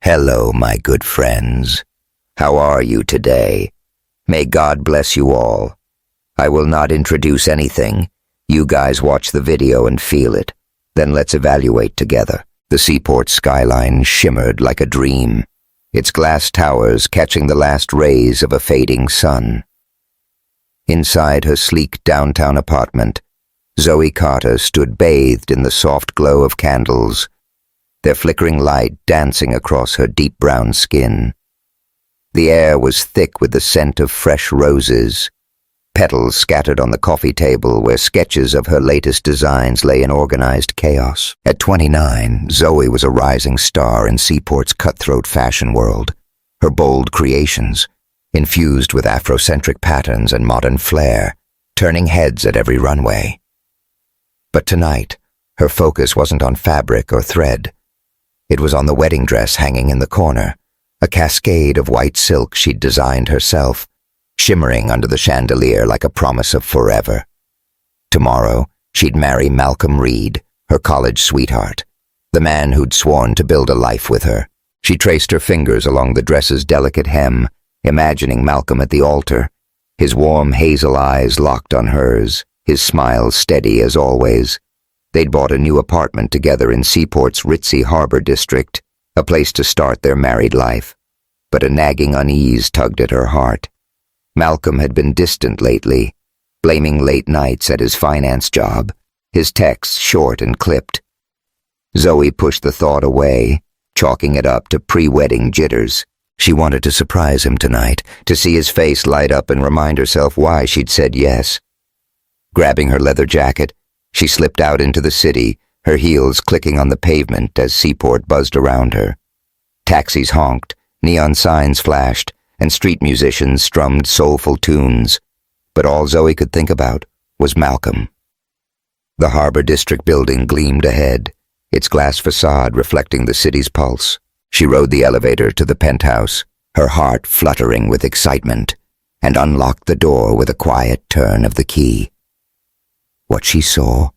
Hello, my good friends. How are you today? May God bless you all. I will not introduce anything. You guys watch the video and feel it. Then let's evaluate together. The seaport skyline shimmered like a dream, its glass towers catching the last rays of a fading sun. Inside her sleek downtown apartment, Zoe Carter stood bathed in the soft glow of candles, their flickering light dancing across her deep brown skin. The air was thick with the scent of fresh roses, petals scattered on the coffee table where sketches of her latest designs lay in organized chaos. At 29, Zoe was a rising star in Seaport's cutthroat fashion world. Her bold creations, infused with Afrocentric patterns and modern flair, turning heads at every runway. But tonight, her focus wasn't on fabric or thread. It was on the wedding dress hanging in the corner, a cascade of white silk she'd designed herself, shimmering under the chandelier like a promise of forever. Tomorrow, she'd marry Malcolm Reed, her college sweetheart, the man who'd sworn to build a life with her. She traced her fingers along the dress's delicate hem, imagining Malcolm at the altar, his warm hazel eyes locked on hers, his smile steady as always. They'd bought a new apartment together in Seaport's ritzy harbor district, a place to start their married life. But a nagging unease tugged at her heart. Malcolm had been distant lately, blaming late nights at his finance job, his texts short and clipped. Zoe pushed the thought away, chalking it up to pre-wedding jitters. She wanted to surprise him tonight, to see his face light up and remind herself why she'd said yes. Grabbing her leather jacket, she slipped out into the city, her heels clicking on the pavement as Seaport buzzed around her. Taxis honked, neon signs flashed, and street musicians strummed soulful tunes. But all Zoe could think about was Malcolm. The Harbor District building gleamed ahead, its glass facade reflecting the city's pulse. She rode the elevator to the penthouse, her heart fluttering with excitement, and unlocked the door with a quiet turn of the key. What she saw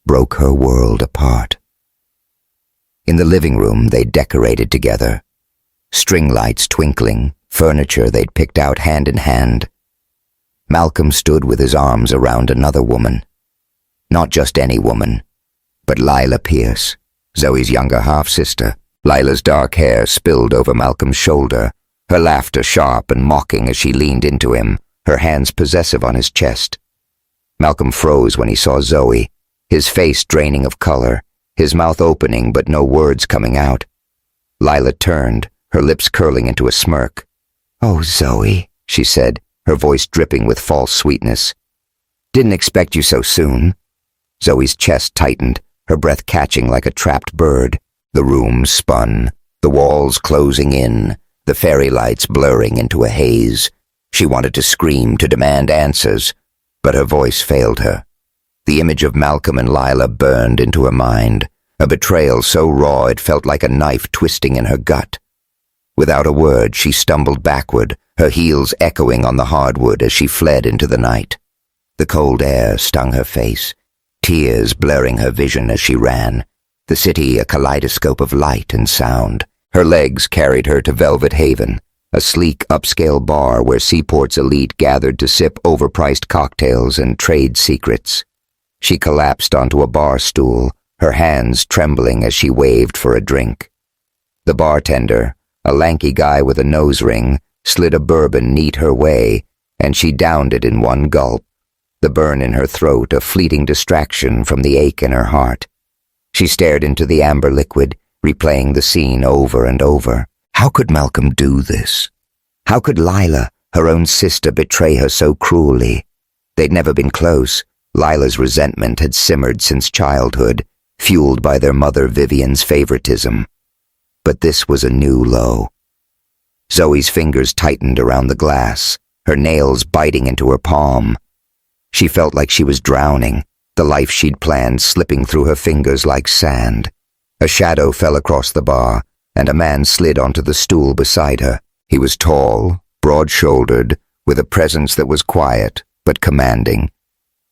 broke her world apart. In the living room they decorated together, string lights twinkling, furniture they'd picked out hand in hand. Malcolm stood with his arms around another woman. Not just any woman, but Lila Pierce, Zoe's younger half-sister. Lila's dark hair spilled over Malcolm's shoulder, her laughter sharp and mocking as she leaned into him, her hands possessive on his chest. Malcolm froze when he saw Zoe, his face draining of color, his mouth opening but no words coming out. Lila turned, her lips curling into a smirk. "Oh, Zoe," she said, her voice dripping with false sweetness. "Didn't expect you so soon." Zoe's chest tightened, her breath catching like a trapped bird. The room spun, the walls closing in, the fairy lights blurring into a haze. She wanted to scream, to demand answers, but her voice failed her. The image of Malcolm and Lila burned into her mind, a betrayal so raw it felt like a knife twisting in her gut. Without a word, she stumbled backward, her heels echoing on the hardwood as she fled into the night. The cold air stung her face, tears blurring her vision as she ran, the city a kaleidoscope of light and sound. Her legs carried her to Velvet Haven, a sleek upscale bar where Seaport's elite gathered to sip overpriced cocktails and trade secrets. She collapsed onto a bar stool, her hands trembling as she waved for a drink. The bartender, a lanky guy with a nose ring, slid a bourbon neat her way, and she downed it in one gulp, the burn in her throat a fleeting distraction from the ache in her heart. She stared into the amber liquid, replaying the scene over and over. How could Malcolm do this? How could Lila, her own sister, betray her so cruelly? They'd never been close. Lila's resentment had simmered since childhood, fueled by their mother Vivian's favoritism. But this was a new low. Zoe's fingers tightened around the glass, her nails biting into her palm. She felt like she was drowning, the life she'd planned slipping through her fingers like sand. A shadow fell across the bar, and a man slid onto the stool beside her. He was tall, broad-shouldered, with a presence that was quiet but commanding.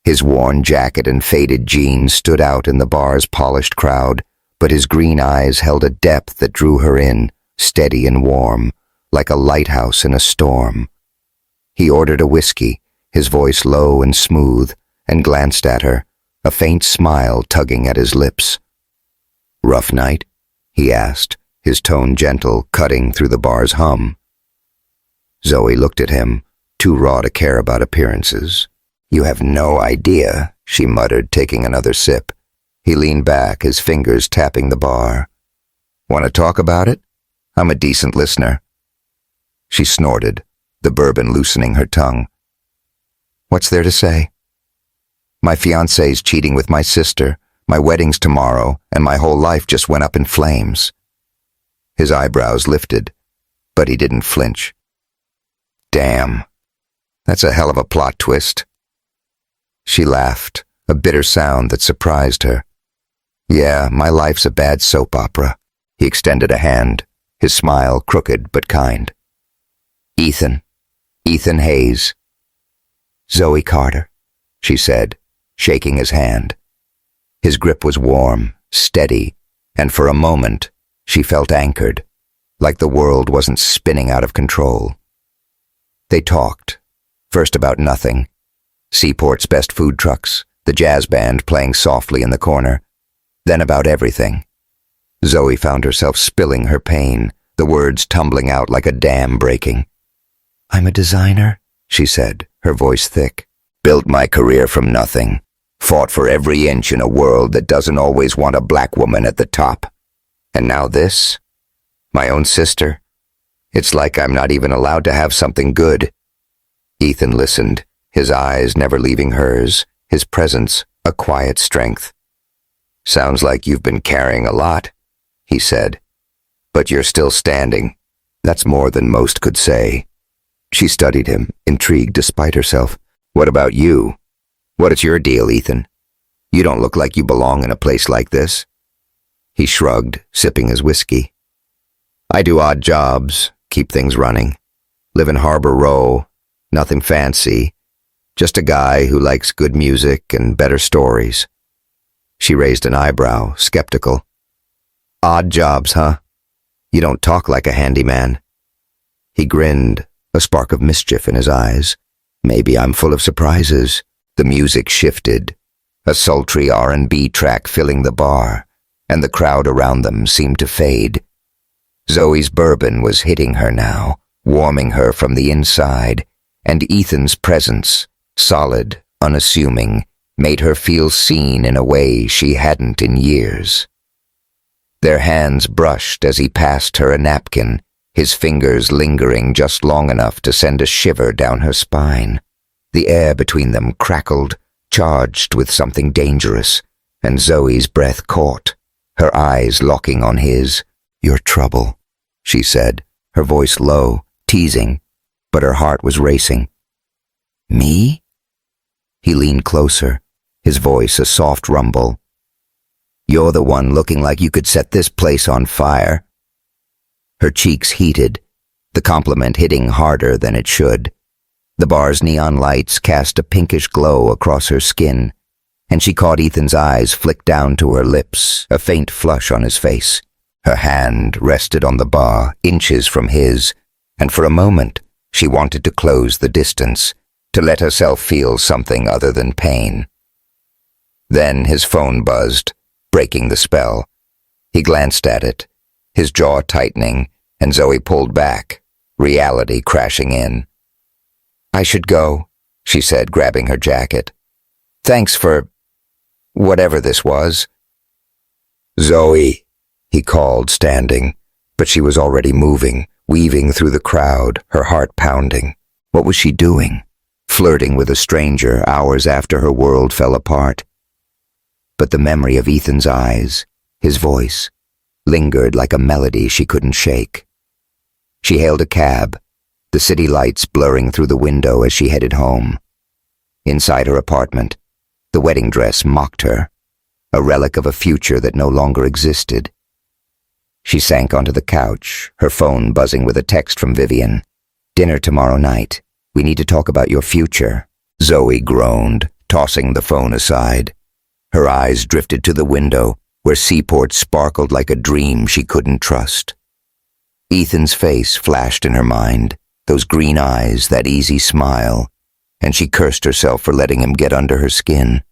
His worn jacket and faded jeans stood out in the bar's polished crowd, but his green eyes held a depth that drew her in, steady and warm, like a lighthouse in a storm. He ordered a whiskey, his voice low and smooth, and glanced at her, a faint smile tugging at his lips. "Rough night?" he asked, his tone gentle, cutting through the bar's hum. Zoe looked at him, too raw to care about appearances. "You have no idea," she muttered, taking another sip. He leaned back, his fingers tapping the bar. "Want to talk about it? I'm a decent listener." She snorted, the bourbon loosening her tongue. "What's there to say? My fiancé's cheating with my sister, my wedding's tomorrow, and my whole life just went up in flames." His eyebrows lifted, but he didn't flinch. "Damn, that's a hell of a plot twist." She laughed, a bitter sound that surprised her. "Yeah, my life's a bad soap opera." He extended a hand, his smile crooked but kind. "Ethan Hayes." "Zoe Carter," she said, shaking his hand. His grip was warm, steady, and for a moment she felt anchored, like the world wasn't spinning out of control. They talked, first about nothing. Seaport's best food trucks, the jazz band playing softly in the corner, then about everything. Zoe found herself spilling her pain, the words tumbling out like a dam breaking. "I'm a designer," she said, her voice thick. "Built my career from nothing. Fought for every inch in a world that doesn't always want a black woman at the top. And now this? My own sister? It's like I'm not even allowed to have something good." Ethan listened, his eyes never leaving hers, his presence a quiet strength. "Sounds like you've been carrying a lot," he said. "But you're still standing. That's more than most could say." She studied him, intrigued despite herself. "What about you? What's your deal, Ethan? You don't look like you belong in a place like this." He shrugged, sipping his whiskey. "I do odd jobs, keep things running. Live in Harbor Row, nothing fancy. Just a guy who likes good music and better stories." She raised an eyebrow, skeptical. "Odd jobs, huh? You don't talk like a handyman." He grinned, a spark of mischief in his eyes. "Maybe I'm full of surprises." The music shifted, a sultry R&B track filling the bar, and the crowd around them seemed to fade. Zoe's bourbon was hitting her now, warming her from the inside, and Ethan's presence, solid, unassuming, made her feel seen in a way she hadn't in years. Their hands brushed as he passed her a napkin, his fingers lingering just long enough to send a shiver down her spine. The air between them crackled, charged with something dangerous, and Zoe's breath caught, her eyes locking on his. "Your trouble," she said, her voice low, teasing, but her heart was racing. "Me?" He leaned closer, his voice a soft rumble. "You're the one looking like you could set this place on fire." Her cheeks heated, the compliment hitting harder than it should. The bar's neon lights cast a pinkish glow across her skin, and she caught Ethan's eyes flick down to her lips, a faint flush on his face. Her hand rested on the bar, inches from his, and for a moment she wanted to close the distance, to let herself feel something other than pain. Then his phone buzzed, breaking the spell. He glanced at it, his jaw tightening, and Zoe pulled back, reality crashing in. "I should go," she said, grabbing her jacket. "Thanks for whatever this was." "Zoe," he called, standing, but she was already moving, weaving through the crowd, her heart pounding. What was she doing? Flirting with a stranger hours after her world fell apart. But the memory of Ethan's eyes, his voice, lingered like a melody she couldn't shake. She hailed a cab, the city lights blurring through the window as she headed home. Inside her apartment, the wedding dress mocked her, a relic of a future that no longer existed. She sank onto the couch, her phone buzzing with a text from Vivian. "Dinner tomorrow night. We need to talk about your future." Zoe groaned, tossing the phone aside. Her eyes drifted to the window, where Seaport sparkled like a dream she couldn't trust. Ethan's face flashed in her mind, those green eyes, that easy smile, and she cursed herself for letting him get under her skin.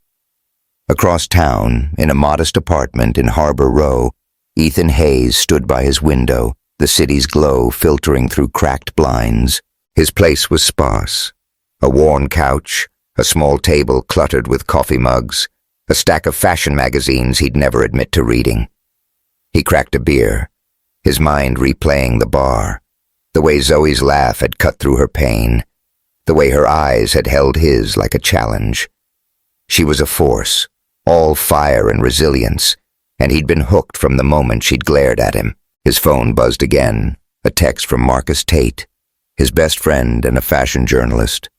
Across town, in a modest apartment in Harbor Row, Ethan Hayes stood by his window, the city's glow filtering through cracked blinds. His place was sparse. A worn couch, a small table cluttered with coffee mugs, a stack of fashion magazines he'd never admit to reading. He cracked a beer, his mind replaying the bar, the way Zoe's laugh had cut through her pain, the way her eyes had held his like a challenge. She was a force, all fire and resilience, and he'd been hooked from the moment she'd glared at him. His phone buzzed again, a text from Marcus Tate, his best friend and a fashion journalist.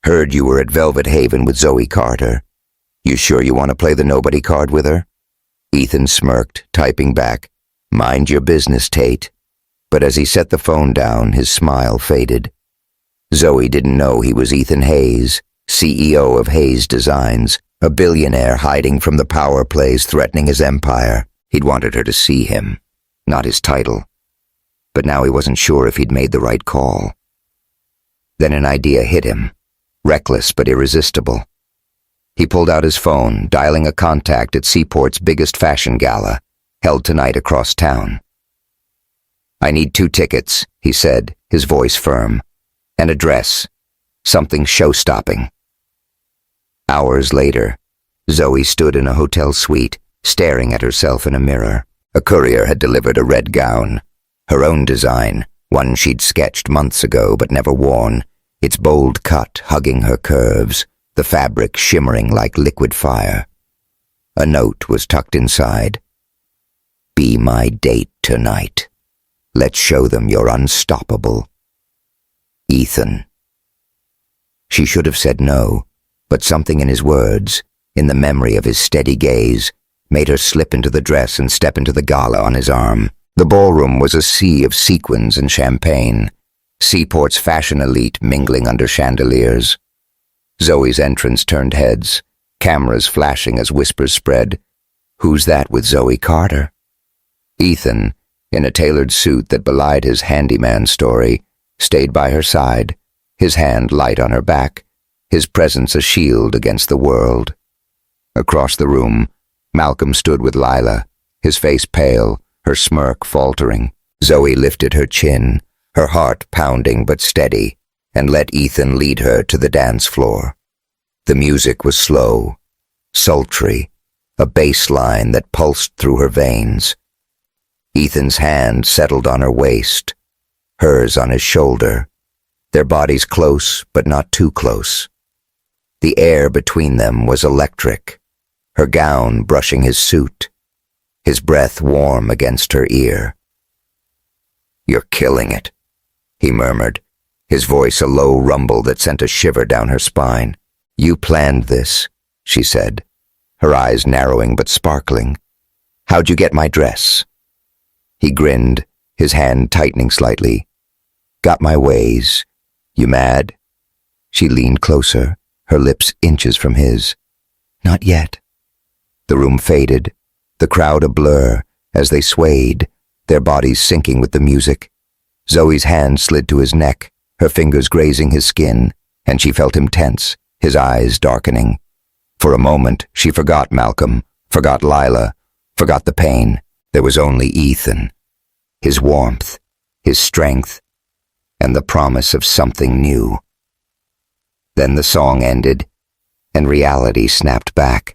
"Heard you were at Velvet Haven with Zoe Carter. You sure you want to play the nobody card with her?" Ethan smirked, typing back, "Mind your business, Tate." But as he set the phone down, his smile faded. Zoe didn't know he was Ethan Hayes, CEO of Hayes Designs, a billionaire hiding from the power plays threatening his empire. He'd wanted her to see him, not his title. But now he wasn't sure if he'd made the right call. Then an idea hit him, reckless but irresistible. He pulled out his phone, dialing a contact at Seaport's biggest fashion gala, held tonight across town. "I need 2 tickets," he said, his voice firm. "An address. Something show-stopping." Hours later, Zoe stood in a hotel suite, staring at herself in a mirror. A courier had delivered a red gown, her own design, one she'd sketched months ago but never worn, its bold cut hugging her curves, the fabric shimmering like liquid fire. A note was tucked inside. "Be my date tonight. Let's show them you're unstoppable. Ethan." She should have said no, but something in his words, in the memory of his steady gaze, made her slip into the dress and step into the gala on his arm. The ballroom was a sea of sequins and champagne, Seaport's fashion elite mingling under chandeliers. Zoe's entrance turned heads, cameras flashing as whispers spread. Who's that with Zoe Carter? Ethan, in a tailored suit that belied his handyman story, stayed by her side, his hand light on her back, his presence a shield against the world. Across the room, Malcolm stood with Lila, his face pale, her smirk faltering. Zoe lifted her chin, her heart pounding but steady, and let Ethan lead her to the dance floor. The music was slow, sultry, a bass line that pulsed through her veins. Ethan's hand settled on her waist, hers on his shoulder, their bodies close but not too close. The air between them was electric, her gown brushing his suit, his breath warm against her ear. "You're killing it," he murmured, his voice a low rumble that sent a shiver down her spine. "You planned this," she said, her eyes narrowing but sparkling. "How'd you get my dress?" He grinned, his hand tightening slightly. "Got my ways. You mad?" She leaned closer, her lips inches from his. "Not yet." The room faded, the crowd a blur, as they swayed, their bodies syncing with the music. Zoe's hand slid to his neck, her fingers grazing his skin, and she felt him tense, his eyes darkening. For a moment, she forgot Malcolm, forgot Lila, forgot the pain. There was only Ethan, his warmth, his strength, and the promise of something new. Then the song ended, and reality snapped back.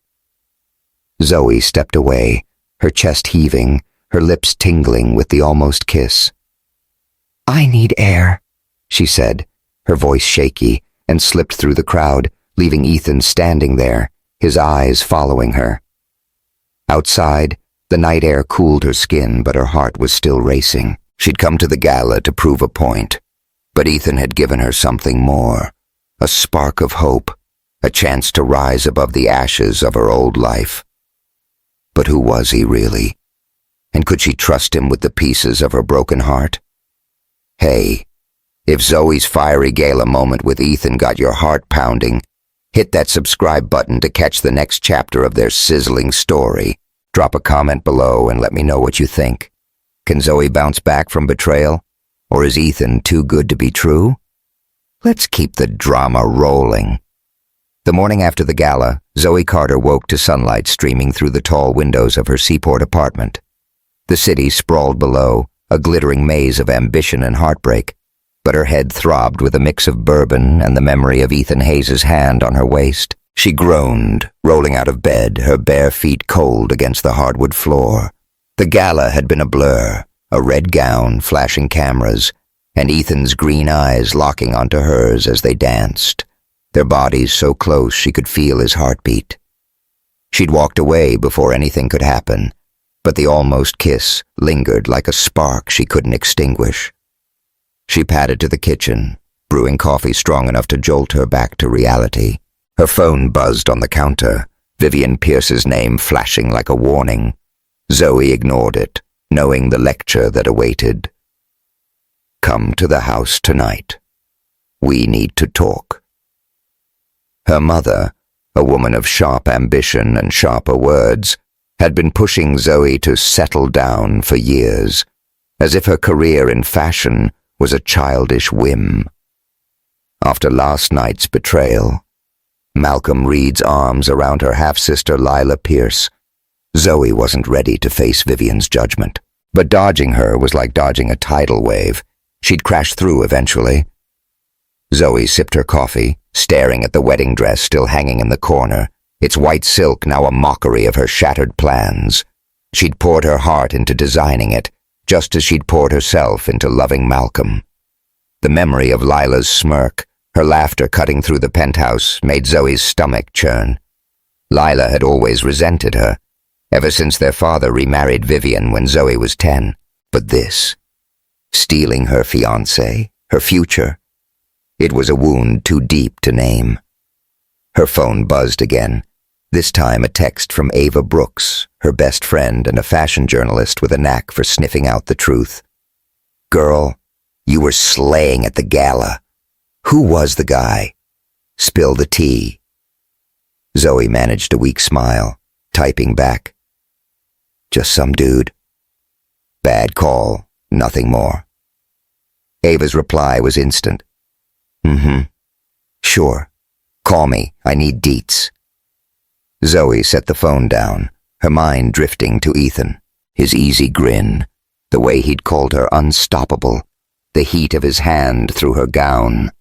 Zoe stepped away, her chest heaving, her lips tingling with the almost kiss. "I need air," she said, her voice shaky, and slipped through the crowd, leaving Ethan standing there, his eyes following her. Outside, the night air cooled her skin, but her heart was still racing. She'd come to the gala to prove a point, but Ethan had given her something more, a spark of hope, a chance to rise above the ashes of her old life. But who was he really? And could she trust him with the pieces of her broken heart? Hey, if Zoe's fiery gala moment with Ethan got your heart pounding, hit that subscribe button to catch the next chapter of their sizzling story. Drop a comment below and let me know what you think. Can Zoe bounce back from betrayal? Or is Ethan too good to be true? Let's keep the drama rolling. The morning after the gala, Zoe Carter woke to sunlight streaming through the tall windows of her seaport apartment. The city sprawled below, a glittering maze of ambition and heartbreak, but her head throbbed with a mix of bourbon and the memory of Ethan Hayes' hand on her waist. She groaned, rolling out of bed, her bare feet cold against the hardwood floor. The gala had been a blur, a red gown, flashing cameras, and Ethan's green eyes locking onto hers as they danced, their bodies so close she could feel his heartbeat. She'd walked away before anything could happen, but the almost kiss lingered like a spark she couldn't extinguish. She padded to the kitchen, brewing coffee strong enough to jolt her back to reality. Her phone buzzed on the counter, Vivian Pierce's name flashing like a warning. Zoe ignored it, knowing the lecture that awaited. "Come to the house tonight. We need to talk." Her mother, a woman of sharp ambition and sharper words, had been pushing Zoe to settle down for years, as if her career in fashion was a childish whim. After last night's betrayal, Malcolm Reed's arms around her half-sister Lila Pierce, Zoe wasn't ready to face Vivian's judgment. But dodging her was like dodging a tidal wave. She'd crash through eventually. Zoe sipped her coffee, staring at the wedding dress still hanging in the corner, its white silk now a mockery of her shattered plans. She'd poured her heart into designing it, just as she'd poured herself into loving Malcolm. The memory of Lila's smirk, her laughter cutting through the penthouse, made Zoe's stomach churn. Lila had always resented her, ever since their father remarried Vivian when Zoe was 10. But this, stealing her fiancé, her future, it was a wound too deep to name. Her phone buzzed again, this time a text from Ava Brooks, her best friend and a fashion journalist with a knack for sniffing out the truth. "Girl, you were slaying at the gala. Who was the guy? Spill the tea." Zoe managed a weak smile, typing back. "Just some dude. Bad call, nothing more." Ava's reply was instant. Sure. Call me, I need deets." Zoe set the phone down, her mind drifting to Ethan, his easy grin, the way he'd called her unstoppable, the heat of his hand through her gown.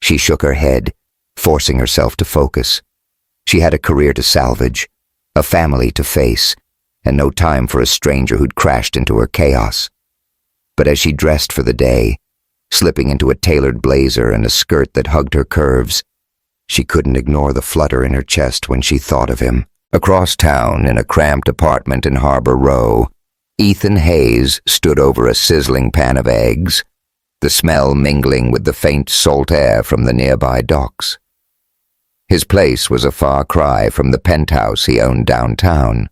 She shook her head, forcing herself to focus. She had a career to salvage, a family to face, and no time for a stranger who'd crashed into her chaos. But as she dressed for the day, slipping into a tailored blazer and a skirt that hugged her curves, she couldn't ignore the flutter in her chest when she thought of him. Across town, in a cramped apartment in Harbor Row, Ethan Hayes stood over a sizzling pan of eggs, the smell mingling with the faint salt air from the nearby docks. His place was a far cry from the penthouse he owned downtown,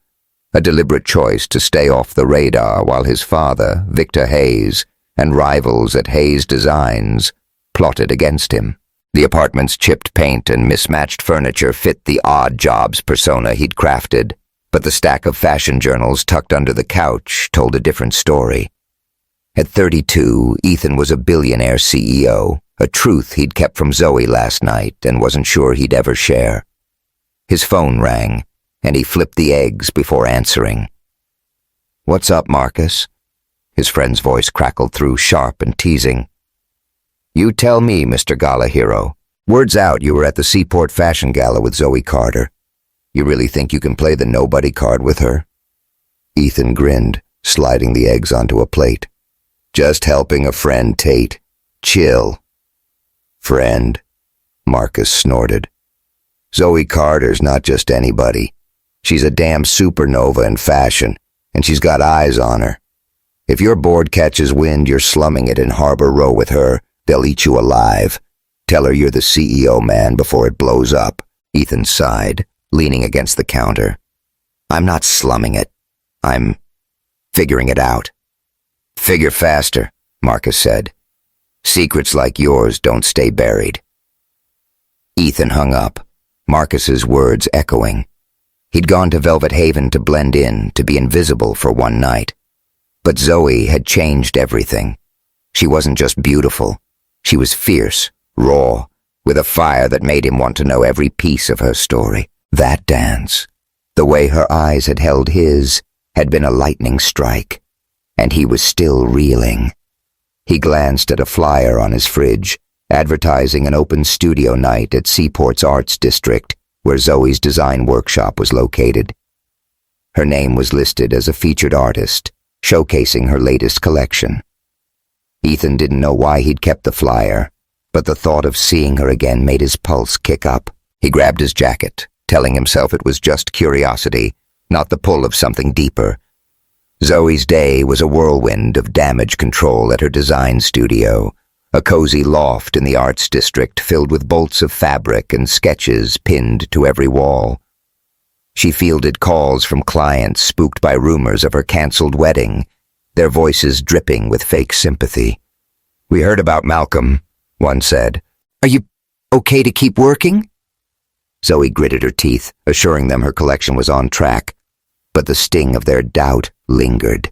a deliberate choice to stay off the radar while his father, Victor Hayes, and rivals at Hayes Designs plotted against him. The apartment's chipped paint and mismatched furniture fit the odd jobs persona he'd crafted, but the stack of fashion journals tucked under the couch told a different story. At 32, Ethan was a billionaire CEO, a truth he'd kept from Zoe last night and wasn't sure he'd ever share. His phone rang, and he flipped the eggs before answering. "What's up, Marcus?" His friend's voice crackled through, sharp and teasing. "You tell me, Mr. Gala Hero. Word's out you were at the Seaport Fashion Gala with Zoe Carter. You really think you can play the nobody card with her?" Ethan grinned, sliding the eggs onto a plate. "Just helping a friend, Tate. Chill." "Friend?" Marcus snorted. "Zoe Carter's not just anybody. She's a damn supernova in fashion, and she's got eyes on her. If your board catches wind you're slumming it in Harbor Row with her, they'll eat you alive. Tell her you're the CEO, man, before it blows up." Ethan sighed, leaning against the counter. "I'm not slumming it. I'm figuring it out." "Figure faster," Marcus said. "Secrets like yours don't stay buried." Ethan hung up, Marcus's words echoing. He'd gone to Velvet Haven to blend in, to be invisible for one night. But Zoe had changed everything. She wasn't just beautiful. She was fierce, raw, with a fire that made him want to know every piece of her story. That dance, the way her eyes had held his, had been a lightning strike, and he was still reeling. He glanced at a flyer on his fridge, advertising an open studio night at Seaport's Arts District, where Zoe's design workshop was located. Her name was listed as a featured artist, showcasing her latest collection. Ethan didn't know why he'd kept the flyer, but the thought of seeing her again made his pulse kick up. He grabbed his jacket, telling himself it was just curiosity, not the pull of something deeper. Zoe's day was a whirlwind of damage control at her design studio, a cozy loft in the arts district filled with bolts of fabric and sketches pinned to every wall. She fielded calls from clients spooked by rumors of her canceled wedding, their voices dripping with fake sympathy. "We heard about Malcolm," one said. "Are you okay to keep working?" Zoe gritted her teeth, assuring them her collection was on track, but the sting of their doubt lingered.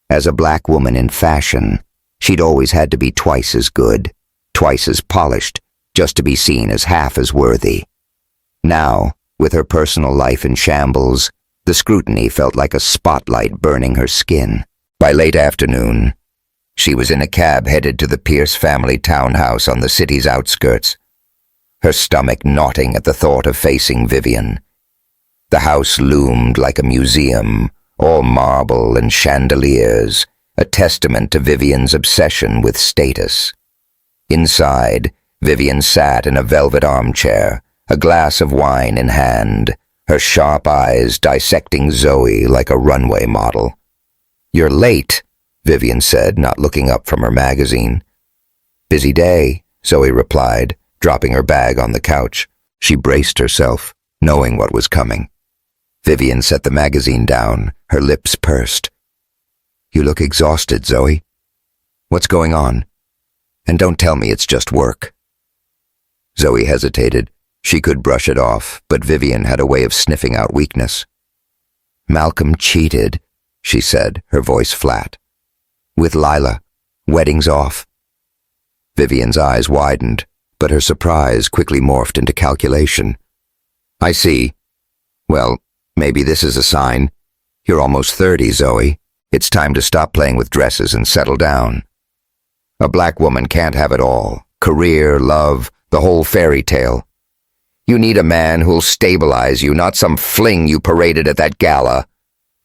As a black woman in fashion, she'd always had to be twice as good, twice as polished, just to be seen as half as worthy. Now, with her personal life in shambles, the scrutiny felt like a spotlight burning her skin. By late afternoon, she was in a cab headed to the Pierce family townhouse on the city's outskirts, her stomach knotting at the thought of facing Vivian. The house loomed like a museum, all marble and chandeliers, a testament to Vivian's obsession with status. Inside, Vivian sat in a velvet armchair, a glass of wine in hand, her sharp eyes dissecting Zoe like a runway model. "You're late," Vivian said, not looking up from her magazine. "Busy day," Zoe replied, dropping her bag on the couch. She braced herself, knowing what was coming. Vivian set the magazine down, her lips pursed. "You look exhausted, Zoe. What's going on? And don't tell me it's just work." Zoe hesitated. She could brush it off, but Vivian had a way of sniffing out weakness. "Malcolm cheated," she said, her voice flat. "With Lila. Wedding's off." Vivian's eyes widened, but her surprise quickly morphed into calculation. "I see. Well, maybe this is a sign. You're almost 30, Zoe. It's time to stop playing with dresses and settle down. A black woman can't have it all. Career, love, the whole fairy tale. You need a man who'll stabilize you, not some fling you paraded at that gala."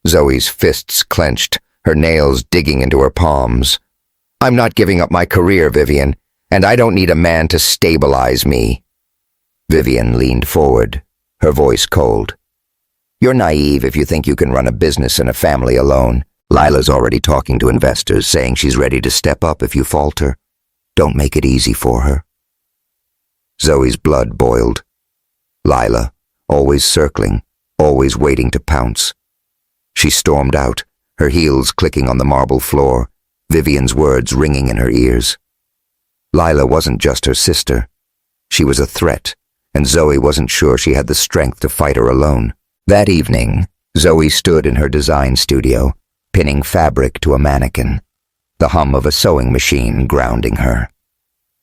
Zoe's fists clenched, her nails digging into her palms. "I'm not giving up my career, Vivian, and I don't need a man to stabilize me." Vivian leaned forward, her voice cold. "You're naive if you think you can run a business and a family alone. Lila's already talking to investors, saying she's ready to step up if you falter. Don't make it easy for her." Zoe's blood boiled. Lila, always circling, always waiting to pounce. She stormed out, her heels clicking on the marble floor, Vivian's words ringing in her ears. Lila wasn't just her sister. She was a threat, and Zoe wasn't sure she had the strength to fight her alone. That evening, Zoe stood in her design studio, pinning fabric to a mannequin, the hum of a sewing machine grounding her.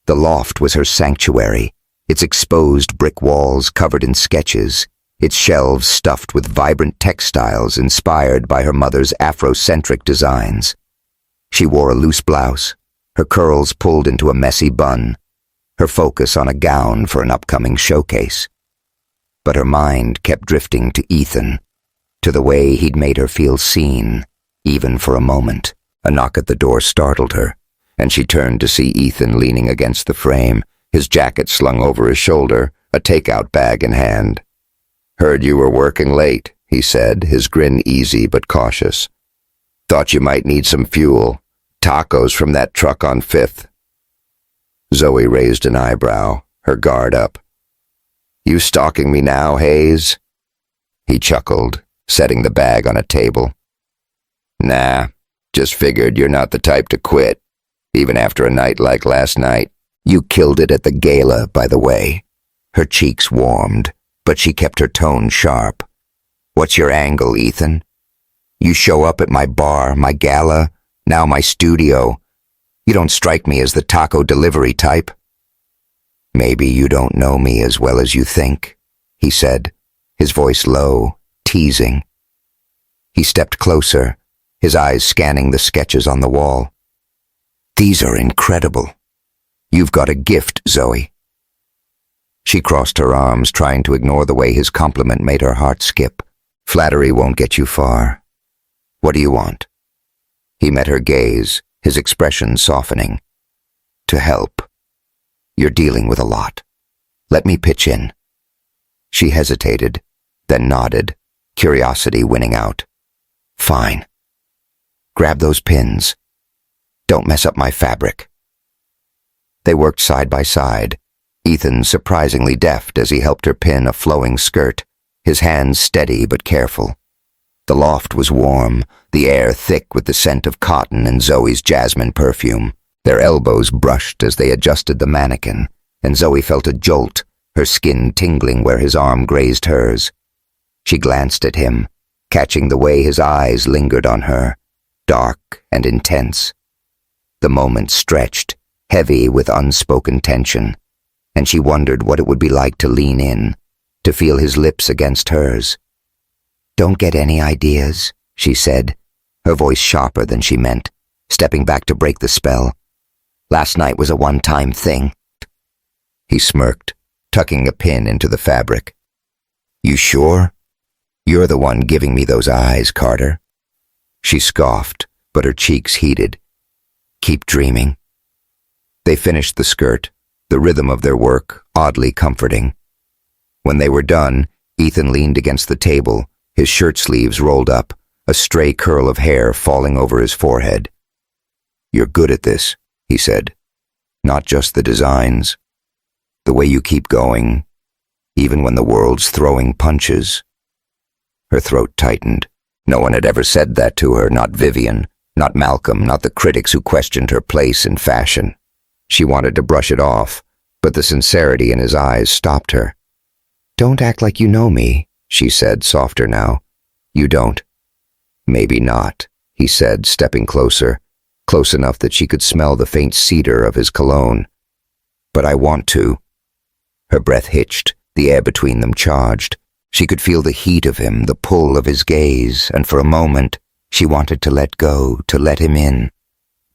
The loft was her sanctuary, its exposed brick walls covered in sketches, its shelves stuffed with vibrant textiles inspired by her mother's Afrocentric designs. She wore a loose blouse, her curls pulled into a messy bun, her focus on a gown for an upcoming showcase. But her mind kept drifting to Ethan, to the way he'd made her feel seen, even for a moment. A knock at the door startled her, and she turned to see Ethan leaning against the frame, his jacket slung over his shoulder, a takeout bag in hand. "Heard you were working late," he said, his grin easy but cautious. "Thought you might need some fuel. Tacos from that truck on 5th. Zoe raised an eyebrow, her guard up. "You stalking me now, Hayes?" He chuckled, setting the bag on a table. "Nah, just figured you're not the type to quit, even after a night like last night. You killed it at the gala, by the way." Her cheeks warmed, but she kept her tone sharp. "What's your angle, Ethan?" You show up at my bar, my gala, now my studio. You don't strike me as the taco delivery type." "Maybe you don't know me as well as you think," he said, his voice low, teasing. He stepped closer, his eyes scanning the sketches on the wall. "These are incredible. You've got a gift, Zoe." She crossed her arms, trying to ignore the way his compliment made her heart skip. "Flattery won't get you far. What do you want?" He met her gaze, his expression softening. "To help. You're dealing with a lot. Let me pitch in." She hesitated, then nodded, curiosity winning out. "Fine. Grab those pins. Don't mess up my fabric." They worked side by side, Ethan surprisingly deft as he helped her pin a flowing skirt, his hands steady but careful. The loft was warm, the air thick with the scent of cotton and Zoe's jasmine perfume. Their elbows brushed as they adjusted the mannequin, and Zoe felt a jolt, her skin tingling where his arm grazed hers. She glanced at him, catching the way his eyes lingered on her, dark and intense. The moment stretched, heavy with unspoken tension, and she wondered what it would be like to lean in, to feel his lips against hers. "Don't get any ideas," she said, her voice sharper than she meant, stepping back to break the spell. "Last night was a one-time thing." He smirked, tucking a pin into the fabric. "You sure? You're the one giving me those eyes, Carter." She scoffed, but her cheeks heated. "Keep dreaming." They finished the skirt, the rhythm of their work oddly comforting. When they were done, Ethan leaned against the table, his shirt sleeves rolled up, a stray curl of hair falling over his forehead. "You're good at this," he said. "Not just the designs. The way you keep going, even when the world's throwing punches." Her throat tightened. No one had ever said that to her, not Vivian, not Malcolm, not the critics who questioned her place in fashion. She wanted to brush it off, but the sincerity in his eyes stopped her. "Don't act like you know me," she said, softer now. "You don't." "Maybe not," he said, stepping closer, close enough that she could smell the faint cedar of his cologne. "But I want to." Her breath hitched, the air between them charged. She could feel the heat of him, the pull of his gaze, and for a moment, she wanted to let go, to let him in.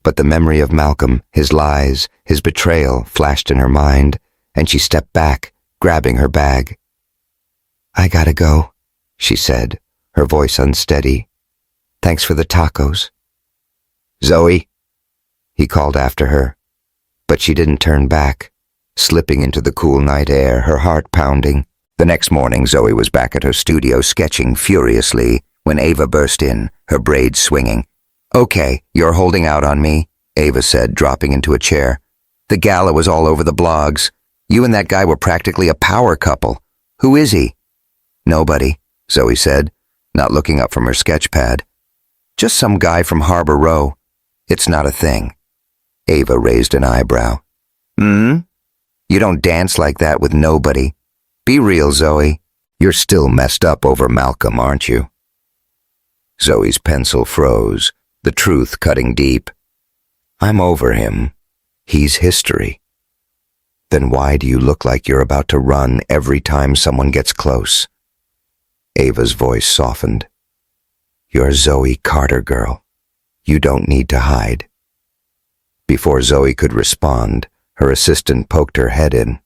But the memory of Malcolm, his lies, his betrayal flashed in her mind, and she stepped back, grabbing her bag. "I gotta go," she said, her voice unsteady. "Thanks for the tacos." "Zoe," he called after her, but she didn't turn back, slipping into the cool night air, her heart pounding. The next morning, Zoe was back at her studio sketching furiously when Ava burst in, her braids swinging. "Okay, you're holding out on me," Ava said, dropping into a chair. "The gala was all over the blogs. You and that guy were practically a power couple. Who is he?" "Nobody," Zoe said, not looking up from her sketch pad. "Just some guy from Harbor Row. It's not a thing." Ava raised an eyebrow. "Hmm? You don't dance like that with nobody. Be real, Zoe. You're still messed up over Malcolm, aren't you?" Zoe's pencil froze, the truth cutting deep. "I'm over him. He's history." "Then why do you look like you're about to run every time someone gets close?" Ava's voice softened. "You're Zoe Carter, girl. You don't need to hide." Before Zoe could respond, her assistant poked her head in.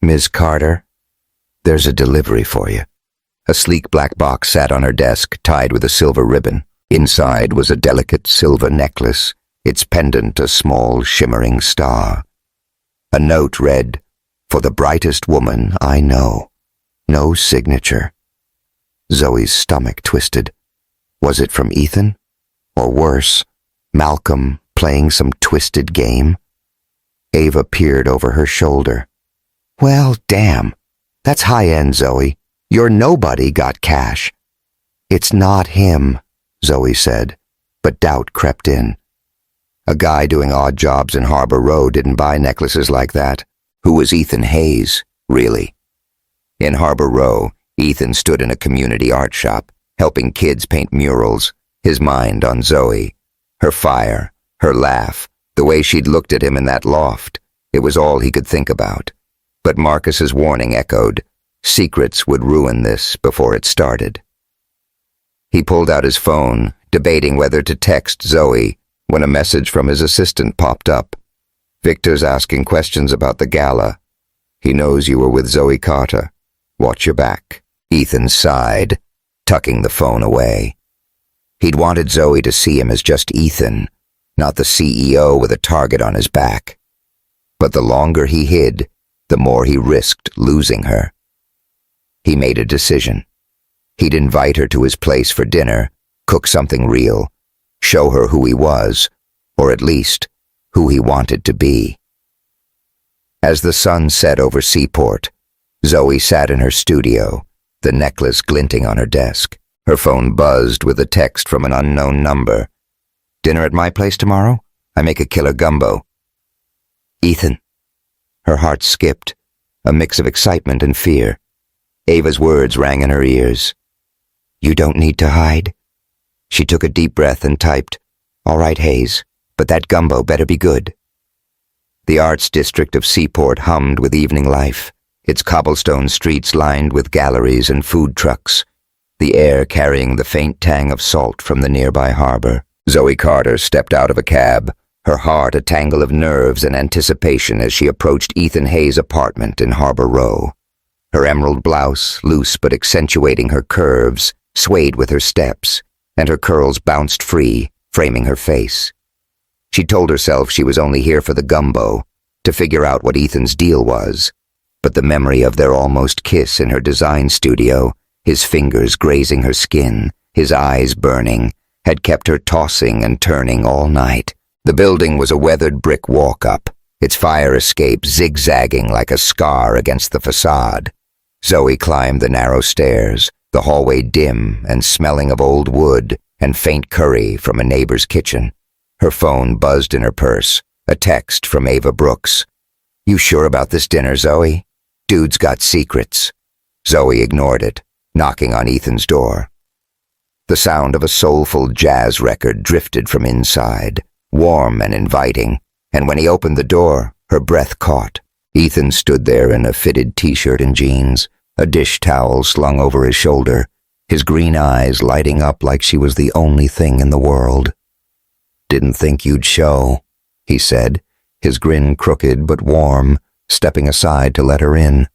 "Ms. Carter, there's a delivery for you." A sleek black box sat on her desk, tied with a silver ribbon. Inside was a delicate silver necklace, its pendant a small, shimmering star. A note read, "For the brightest woman I know." No signature. Zoe's stomach twisted. Was it from Ethan? Or worse, Malcolm playing some twisted game? Ava peered over her shoulder. "Well, damn. That's high-end, Zoe. Your nobody got cash." "It's not him," Zoe said, but doubt crept in. A guy doing odd jobs in Harbor Row didn't buy necklaces like that. Who was Ethan Hayes, really? In Harbor Row, Ethan stood in a community art shop, helping kids paint murals, his mind on Zoe. Her fire, her laugh, the way she'd looked at him in that loft. It was all he could think about. But Marcus's warning echoed. Secrets would ruin this before it started. He pulled out his phone, debating whether to text Zoe, when a message from his assistant popped up. Victor's asking questions about the gala. He knows you were with Zoe Carter. Watch your back. Ethan sighed, tucking the phone away. He'd wanted Zoe to see him as just Ethan, not the CEO with a target on his back. But the longer he hid, the more he risked losing her. He made a decision. He'd invite her to his place for dinner, cook something real, show her who he was, or at least, who he wanted to be. As the sun set over Seaport, Zoe sat in her studio, the necklace glinting on her desk. Her phone buzzed with a text from an unknown number. Dinner at my place tomorrow? I make a killer gumbo. Ethan. Her heart skipped, a mix of excitement and fear. Ava's words rang in her ears. You don't need to hide. She took a deep breath and typed, All right, Hayes, but that gumbo better be good. The arts district of Seaport hummed with evening life, its cobblestone streets lined with galleries and food trucks, the air carrying the faint tang of salt from the nearby harbor. Zoe Carter stepped out of a cab, her heart a tangle of nerves and anticipation as she approached Ethan Hayes' apartment in Harbor Row. Her emerald blouse, loose but accentuating her curves, swayed with her steps, and her curls bounced free, framing her face. She told herself she was only here for the gumbo, to figure out what Ethan's deal was, but the memory of their almost kiss in her design studio, his fingers grazing her skin, his eyes burning, had kept her tossing and turning all night. The building was a weathered brick walk-up, its fire escape zigzagging like a scar against the facade. Zoe climbed the narrow stairs, the hallway dim and smelling of old wood and faint curry from a neighbor's kitchen. Her phone buzzed in her purse, a text from Ava Brooks. You sure about this dinner, Zoe? Dude's got secrets. Zoe ignored it, knocking on Ethan's door. The sound of a soulful jazz record drifted from inside, warm and inviting, and when he opened the door, her breath caught. Ethan stood there in a fitted t-shirt and jeans, a dish towel slung over his shoulder, his green eyes lighting up like she was the only thing in the world. Didn't think you'd show, he said, his grin crooked but warm, stepping aside to let her in.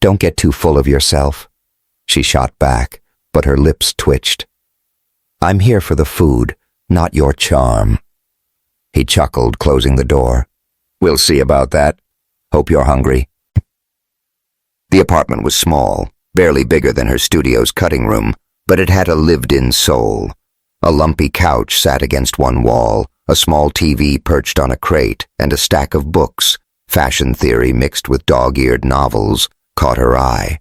Don't get too full of yourself, she shot back, but her lips twitched. I'm here for the food, not your charm. He chuckled, closing the door. We'll see about that. Hope you're hungry. The apartment was small, barely bigger than her studio's cutting room, but it had a lived-in soul. A lumpy couch sat against one wall, a small TV perched on a crate, and a stack of books, fashion theory mixed with dog-eared novels, caught her eye.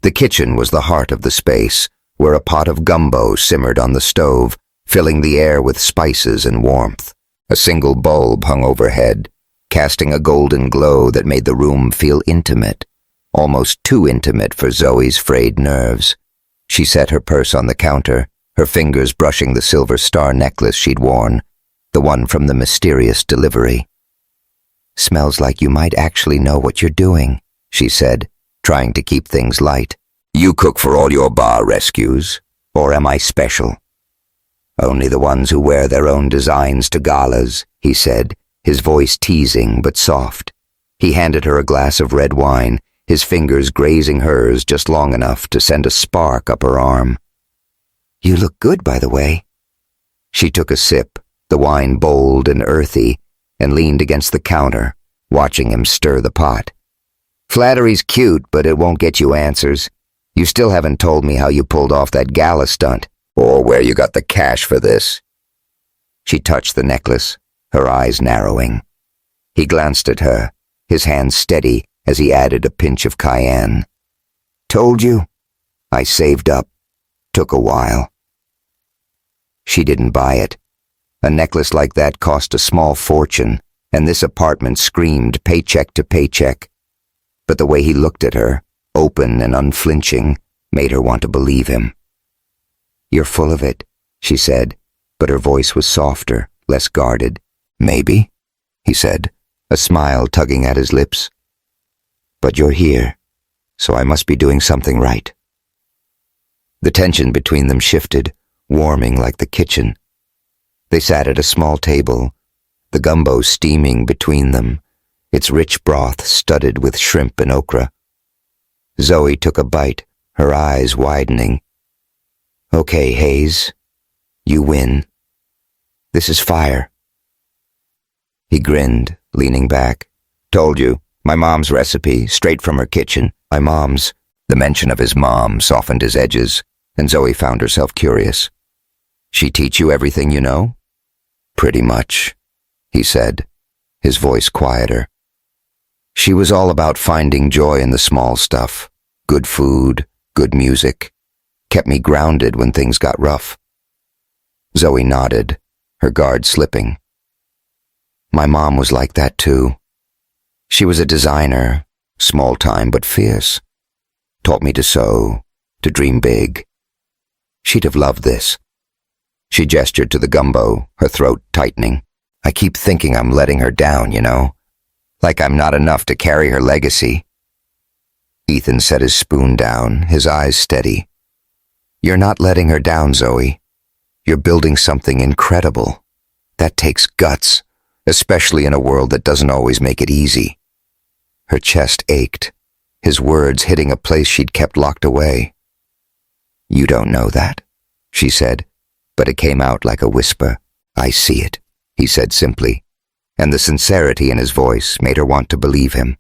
The kitchen was the heart of the space, where a pot of gumbo simmered on the stove, filling the air with spices and warmth. A single bulb hung overhead, casting a golden glow that made the room feel intimate, almost too intimate for Zoe's frayed nerves. She set her purse on the counter, her fingers brushing the silver star necklace she'd worn, the one from the mysterious delivery. Smells like you might actually know what you're doing, she said, trying to keep things light. You cook for all your bar rescues, or am I special? Only the ones who wear their own designs to galas, he said, his voice teasing but soft. He handed her a glass of red wine, his fingers grazing hers just long enough to send a spark up her arm. You look good, by the way. She took a sip, the wine bold and earthy, and leaned against the counter, watching him stir the pot. Flattery's cute, but it won't get you answers. You still haven't told me how you pulled off that gala stunt, or where you got the cash for this. She touched the necklace, her eyes narrowing. He glanced at her, his hand steady as he added a pinch of cayenne. Told you? I saved up. Took a while. She didn't buy it. A necklace like that cost a small fortune, and this apartment screamed paycheck to paycheck. But the way he looked at her, open and unflinching, made her want to believe him. "You're full of it," she said, but her voice was softer, less guarded. "Maybe," he said, a smile tugging at his lips. "But you're here, so I must be doing something right." The tension between them shifted, warming like the kitchen. They sat at a small table, the gumbo steaming between them, its rich broth studded with shrimp and okra. Zoe took a bite, her eyes widening. "Okay, Hayes. You win. This is fire." He grinned, leaning back. "Told you, my mom's recipe, straight from her kitchen. My mom's." The mention of his mom softened his edges, and Zoe found herself curious. "She teach you everything you know?" "Pretty much," he said, his voice quieter. "She was all about finding joy in the small stuff. Good food, good music. Kept me grounded when things got rough." Zoe nodded, her guard slipping. "My mom was like that too. She was a designer, small-time but fierce. Taught me to sew, to dream big. She'd have loved this." She gestured to the gumbo, her throat tightening. "I keep thinking I'm letting her down, you know? Like I'm not enough to carry her legacy." Ethan set his spoon down, his eyes steady. "You're not letting her down, Zoe. You're building something incredible. That takes guts, especially in a world that doesn't always make it easy." Her chest ached, his words hitting a place she'd kept locked away. "You don't know that," she said, but it came out like a whisper. "I see it," he said simply, and the sincerity in his voice made her want to believe him.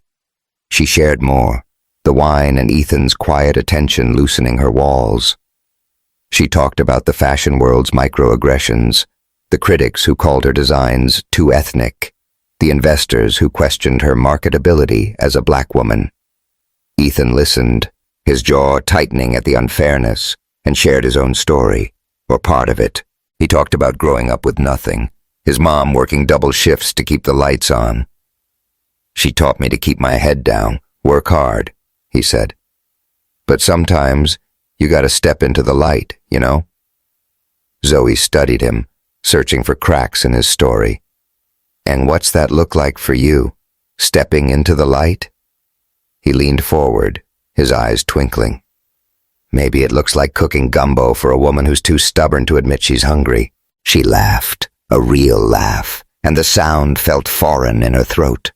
She shared more, the wine and Ethan's quiet attention loosening her walls. She talked about the fashion world's microaggressions, the critics who called her designs too ethnic, the investors who questioned her marketability as a black woman. Ethan listened, his jaw tightening at the unfairness, and shared his own story, or part of it. He talked about growing up with nothing, his mom working double shifts to keep the lights on. "She taught me to keep my head down, work hard," he said. "But sometimes you gotta step into the light, you know?" Zoe studied him, searching for cracks in his story. "And what's that look like for you, stepping into the light?" He leaned forward, his eyes twinkling. "Maybe it looks like cooking gumbo for a woman who's too stubborn to admit she's hungry." She laughed, a real laugh, and the sound felt foreign in her throat.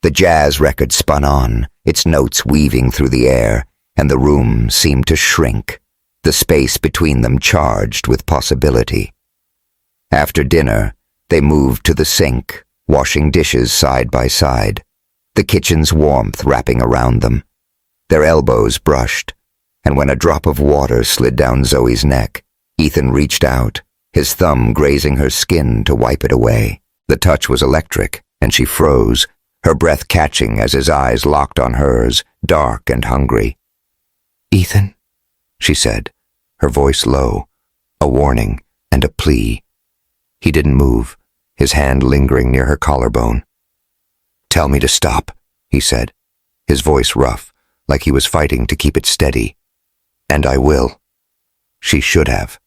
The jazz record spun on, its notes weaving through the air, and the room seemed to shrink, the space between them charged with possibility. After dinner, they moved to the sink, washing dishes side by side, the kitchen's warmth wrapping around them. Their elbows brushed, and when a drop of water slid down Zoe's neck, Ethan reached out, his thumb grazing her skin to wipe it away. The touch was electric, and she froze, her breath catching as his eyes locked on hers, dark and hungry. "Ethan," she said, her voice low, a warning and a plea. He didn't move, his hand lingering near her collarbone. "Tell me to stop," he said, his voice rough, like he was fighting to keep it steady. "And I will." She should have.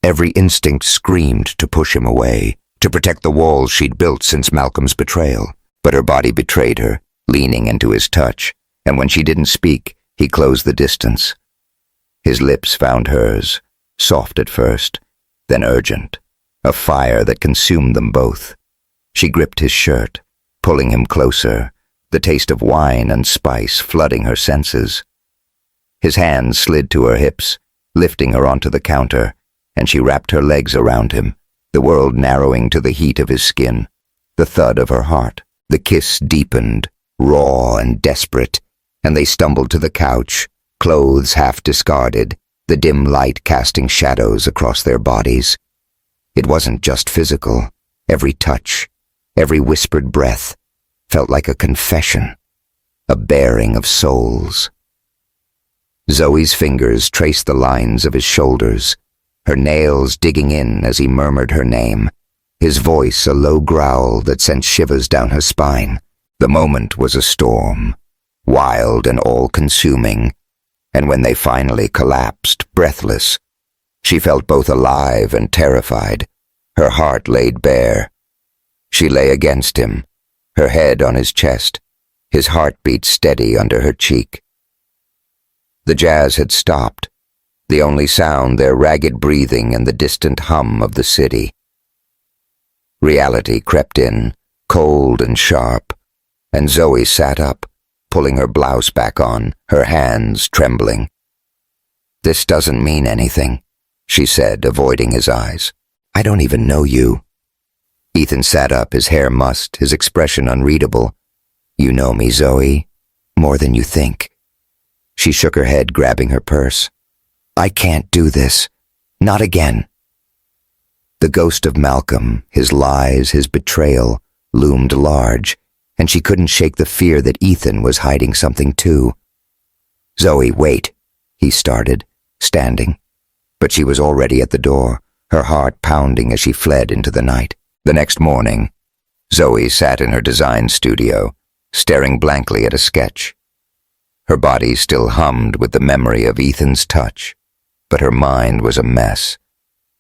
Every instinct screamed to push him away, to protect the walls she'd built since Malcolm's betrayal. But her body betrayed her, leaning into his touch, and when she didn't speak, he closed the distance. His lips found hers, soft at first, then urgent, a fire that consumed them both. She gripped his shirt, pulling him closer, the taste of wine and spice flooding her senses. His hands slid to her hips, lifting her onto the counter, and she wrapped her legs around him, the world narrowing to the heat of his skin, the thud of her heart. The kiss deepened, raw and desperate, and they stumbled to the couch, clothes half discarded, the dim light casting shadows across their bodies. It wasn't just physical. Every touch, every whispered breath, felt like a confession, a baring of souls. Zoe's fingers traced the lines of his shoulders, her nails digging in as he murmured her name, his voice a low growl that sent shivers down her spine. The moment was a storm, wild and all-consuming, and when they finally collapsed, breathless, She felt both alive and terrified, her heart laid bare. She lay against him, her head on his chest, his heartbeat steady under her cheek. The jazz had stopped, the only sound their ragged breathing and the distant hum of the city. Reality crept in, cold and sharp, and Zoe sat up, pulling her blouse back on, her hands trembling. "This doesn't mean anything," she said, avoiding his eyes. "I don't even know you." Ethan sat up, his hair mussed, his expression unreadable. "You know me, Zoe, more than you think." She shook her head, grabbing her purse. "I can't do this. Not again." The ghost of Malcolm, his lies, his betrayal, loomed large, and she couldn't shake the fear that Ethan was hiding something too. "Zoe, wait," he started, standing. But she was already at the door, her heart pounding as she fled into the night. The next morning, Zoe sat in her design studio, staring blankly at a sketch. Her body still hummed with the memory of Ethan's touch, but her mind was a mess.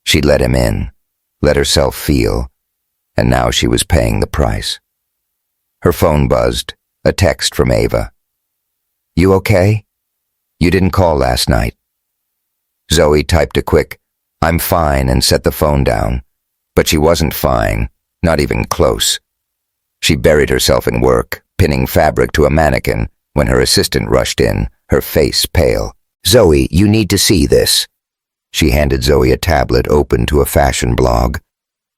She'd let him in, let herself feel, and now she was paying the price. Her phone buzzed, a text from Ava. "You okay? You didn't call last night." Zoe typed a quick, "I'm fine," and set the phone down. But she wasn't fine, not even close. She buried herself in work, pinning fabric to a mannequin, when her assistant rushed in, her face pale. "Zoe, you need to see this." She handed Zoe a tablet open to a fashion blog.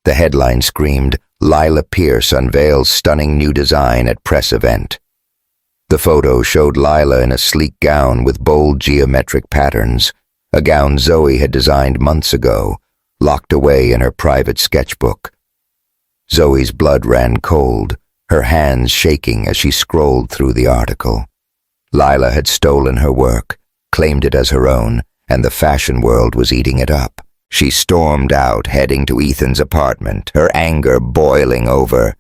The headline screamed, "Lila Pierce unveils stunning new design at press event." The photo showed Lila in a sleek gown with bold geometric patterns, a gown Zoe had designed months ago, locked away in her private sketchbook. Zoe's blood ran cold, her hands shaking as she scrolled through the article. Lila had stolen her work, claimed it as her own, and the fashion world was eating it up. She stormed out, heading to Ethan's apartment, her anger boiling over.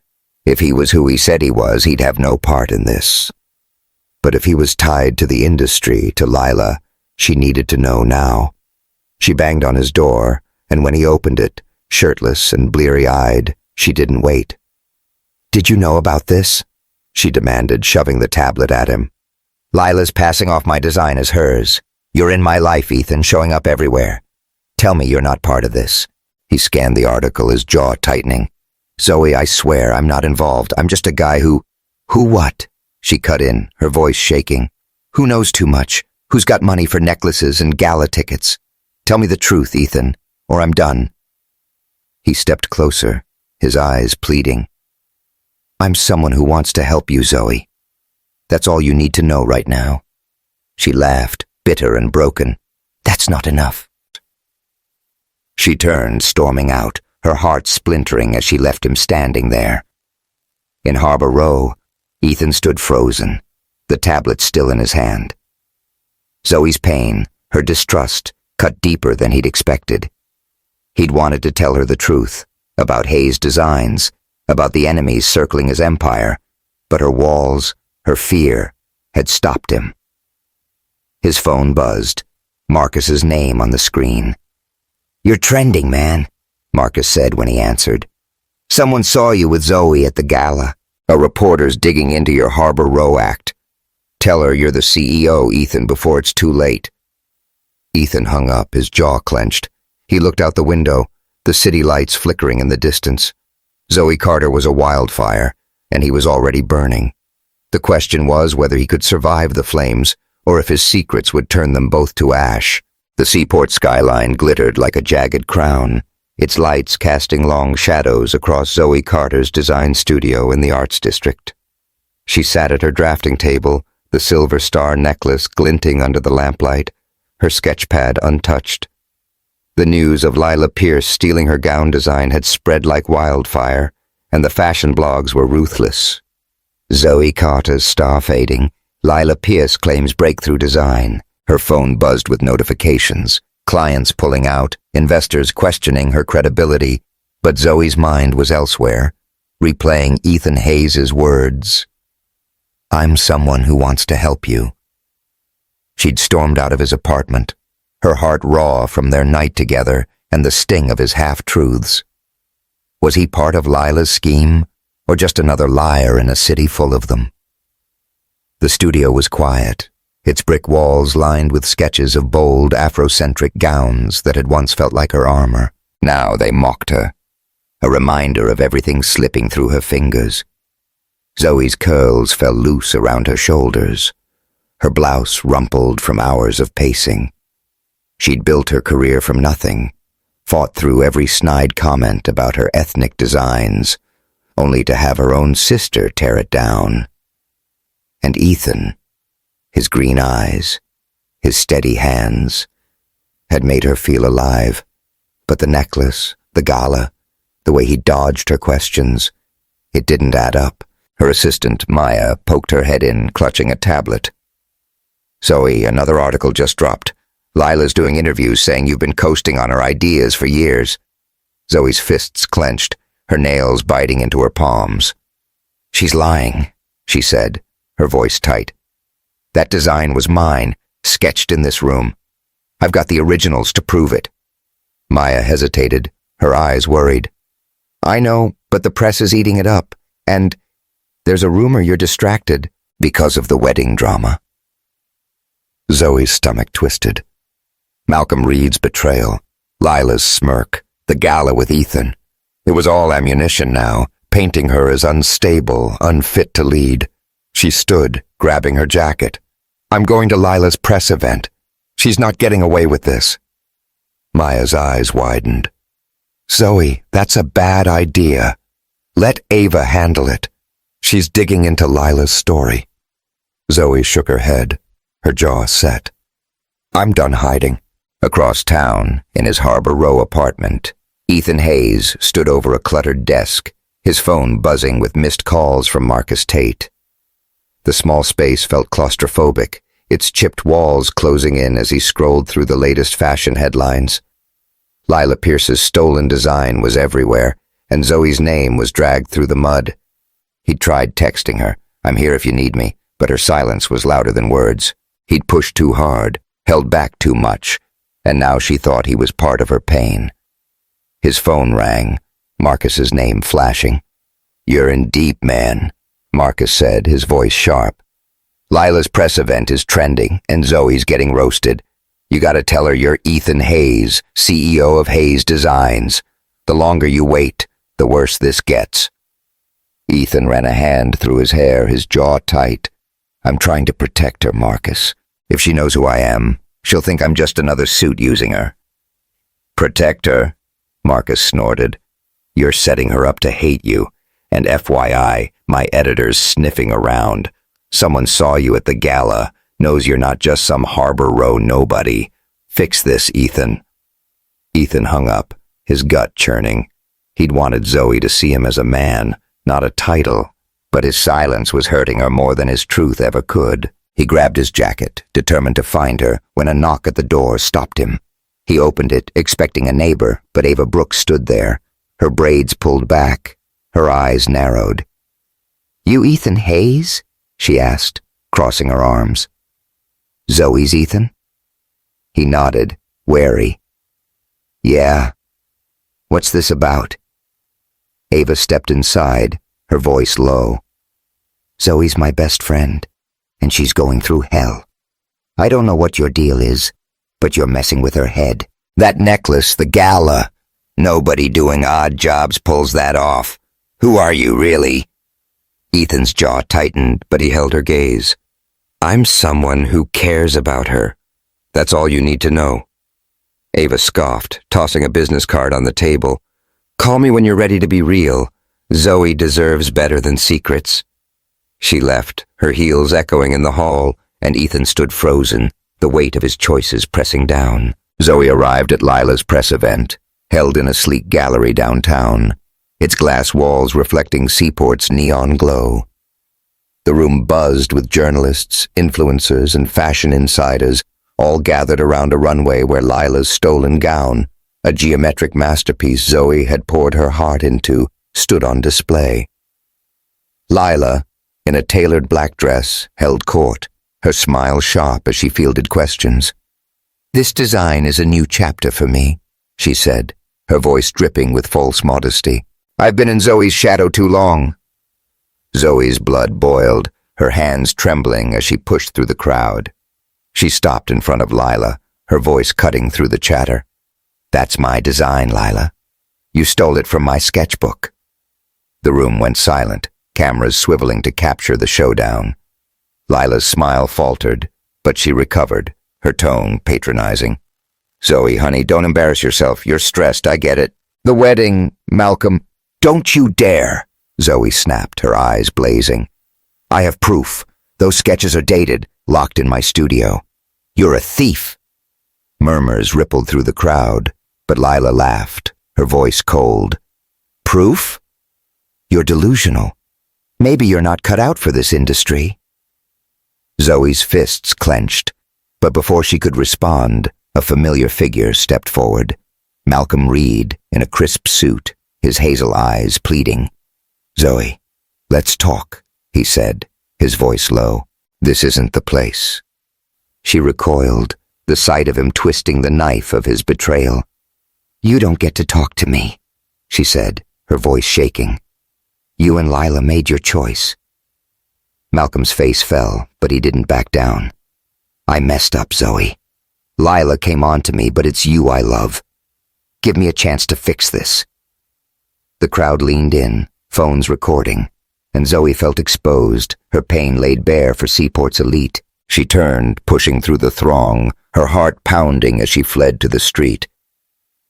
If he was who he said he was, he'd have no part in this. But if he was tied to the industry, to Lila, she needed to know now. She banged on his door, and when he opened it, shirtless and bleary-eyed, she didn't wait. "Did you know about this?" she demanded, shoving the tablet at him. "Lila's passing off my design as hers. You're in my life, Ethan, showing up everywhere. Tell me you're not part of this." He scanned the article, his jaw tightening. "Zoe, I swear I'm not involved. I'm just a guy who—" "Who what?" she cut in, her voice shaking. "Who knows too much? Who's got money for necklaces and gala tickets? Tell me the truth, Ethan, or I'm done." He stepped closer, his eyes pleading. "I'm someone who wants to help you, Zoe. That's all you need to know right now." She laughed, bitter and broken. "That's not enough." She turned, storming out, her heart splintering as she left him standing there. In Harbor Row, Ethan stood frozen, the tablet still in his hand. Zoe's pain, her distrust, cut deeper than he'd expected. He'd wanted to tell her the truth, about Hayes' designs, about the enemies circling his empire, but her walls, her fear, had stopped him. His phone buzzed, Marcus's name on the screen. "You're trending, man," Marcus said when he answered. "Someone saw you with Zoe at the gala. A reporter's digging into your Harbor Row act. Tell her you're the CEO, Ethan, before it's too late." Ethan hung up, his jaw clenched. He looked out the window, the city lights flickering in the distance. Zoe Carter was a wildfire, and he was already burning. The question was whether he could survive the flames, or if his secrets would turn them both to ash. The seaport skyline glittered like a jagged crown, its lights casting long shadows across Zoe Carter's design studio in the Arts District. She sat at her drafting table, the silver star necklace glinting under the lamplight, her sketchpad untouched. The news of Lila Pierce stealing her gown design had spread like wildfire, and the fashion blogs were ruthless. Zoe Carter's star fading, Lila Pierce claims breakthrough design. Her phone buzzed with notifications, clients pulling out, investors questioning her credibility, but Zoe's mind was elsewhere, replaying Ethan Hayes' words. "I'm someone who wants to help you." She'd stormed out of his apartment, her heart raw from their night together and the sting of his half-truths. Was he part of Lila's scheme, or just another liar in a city full of them? The studio was quiet, its brick walls lined with sketches of bold, Afrocentric gowns that had once felt like her armor. Now they mocked her, a reminder of everything slipping through her fingers. Zoe's curls fell loose around her shoulders, her blouse rumpled from hours of pacing. She'd built her career from nothing, fought through every snide comment about her ethnic designs, only to have her own sister tear it down. And Ethan, his green eyes, his steady hands, had made her feel alive. But the necklace, the gala, the way he dodged her questions, it didn't add up. Her assistant, Maya, poked her head in, clutching a tablet. "Zoe, another article just dropped. Lila's doing interviews saying you've been coasting on her ideas for years." Zoe's fists clenched, her nails biting into her palms. "She's lying," she said, her voice tight. "That design was mine, sketched in this room. I've got the originals to prove it." Maya hesitated, her eyes worried. "I know, but the press is eating it up, and there's a rumor you're distracted because of the wedding drama." Zoe's stomach twisted. Malcolm Reed's betrayal, Lila's smirk, the gala with Ethan. It was all ammunition now, painting her as unstable, unfit to lead. She stood, grabbing her jacket. "I'm going to Lila's press event. She's not getting away with this." Maya's eyes widened. "Zoe, that's a bad idea. Let Ava handle it. She's digging into Lila's story." Zoe shook her head, her jaw set. "I'm done hiding." Across town, in his Harbor Row apartment, Ethan Hayes stood over a cluttered desk, his phone buzzing with missed calls from Marcus Tate. The small space felt claustrophobic, its chipped walls closing in as he scrolled through the latest fashion headlines. Lila Pierce's stolen design was everywhere, and Zoe's name was dragged through the mud. He'd tried texting her, "I'm here if you need me," but her silence was louder than words. He'd pushed too hard, held back too much, and now she thought he was part of her pain. His phone rang, Marcus's name flashing. "You're in deep, man," Marcus said, his voice sharp. "Lila's press event is trending, and Zoe's getting roasted. You gotta tell her you're Ethan Hayes, CEO of Hayes Designs. The longer you wait, the worse this gets." Ethan ran a hand through his hair, his jaw tight. "I'm trying to protect her, Marcus. If she knows who I am, she'll think I'm just another suit using her." "Protect her?" Marcus snorted. "You're setting her up to hate you. And FYI, my editor's sniffing around. Someone saw you at the gala, knows you're not just some Harbor Row nobody. Fix this, Ethan." Ethan hung up, his gut churning. He'd wanted Zoe to see him as a man, not a title, but his silence was hurting her more than his truth ever could. He grabbed his jacket, determined to find her, when a knock at the door stopped him. He opened it, expecting a neighbor, but Ava Brooks stood there, her braids pulled back, her eyes narrowed. "You Ethan Hayes?" she asked, crossing her arms. "Zoe's Ethan?" He nodded, wary. "Yeah. What's this about?" Ava stepped inside, her voice low. "Zoe's my best friend, and she's going through hell. I don't know what your deal is, but you're messing with her head. That necklace, the gala. Nobody doing odd jobs pulls that off. Who are you, really?" Ethan's jaw tightened, but he held her gaze. "I'm someone who cares about her. That's all you need to know." Ava scoffed, tossing a business card on the table. "Call me when you're ready to be real. Zoe deserves better than secrets." She left, her heels echoing in the hall, and Ethan stood frozen, the weight of his choices pressing down. Zoe arrived at Lila's press event, held in a sleek gallery downtown, its glass walls reflecting Seaport's neon glow. The room buzzed with journalists, influencers, and fashion insiders, all gathered around a runway where Lila's stolen gown, a geometric masterpiece Zoe had poured her heart into, stood on display. Lila, in a tailored black dress, held court, her smile sharp as she fielded questions. "This design is a new chapter for me," she said, her voice dripping with false modesty. "I've been in Zoe's shadow too long." Zoe's blood boiled, her hands trembling as she pushed through the crowd. She stopped in front of Lila, her voice cutting through the chatter. "That's my design, Lila. You stole it from my sketchbook." The room went silent, cameras swiveling to capture the showdown. Lila's smile faltered, but she recovered, her tone patronizing. "Zoe, honey, don't embarrass yourself. You're stressed, I get it. The wedding, Malcolm—" "Don't you dare!" Zoe snapped, her eyes blazing. "I have proof. Those sketches are dated, locked in my studio. You're a thief." Murmurs rippled through the crowd, but Lila laughed, her voice cold. "Proof? You're delusional. Maybe you're not cut out for this industry." Zoe's fists clenched, but before she could respond, a familiar figure stepped forward. Malcolm Reed, in a crisp suit, his hazel eyes pleading. "Zoe, let's talk," he said, his voice low. "This isn't the place." She recoiled, the sight of him twisting the knife of his betrayal. "You don't get to talk to me," she said, her voice shaking. "You and Lila made your choice." Malcolm's face fell, but he didn't back down. "I messed up, Zoe. Lila came on to me, but it's you I love. Give me a chance to fix this." The crowd leaned in, phones recording, and Zoe felt exposed, her pain laid bare for Seaport's elite. She turned, pushing through the throng, her heart pounding as she fled to the street.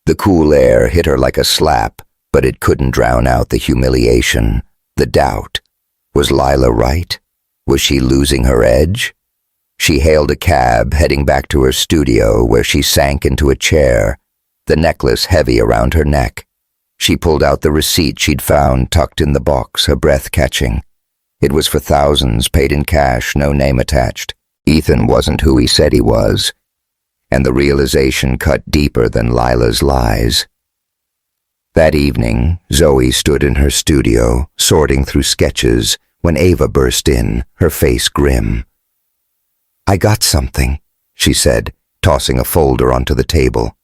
The cool air hit her like a slap, but it couldn't drown out the humiliation, the doubt. Was Lila right? Was she losing her edge? She hailed a cab, heading back to her studio, where she sank into a chair, the necklace heavy around her neck. She pulled out the receipt she'd found tucked in the box, her breath catching. It was for thousands, paid in cash, no name attached. Ethan wasn't who he said he was, and the realization cut deeper than Lila's lies. That evening, Zoe stood in her studio, sorting through sketches, when Ava burst in, her face grim. "I got something," she said, tossing a folder onto the table.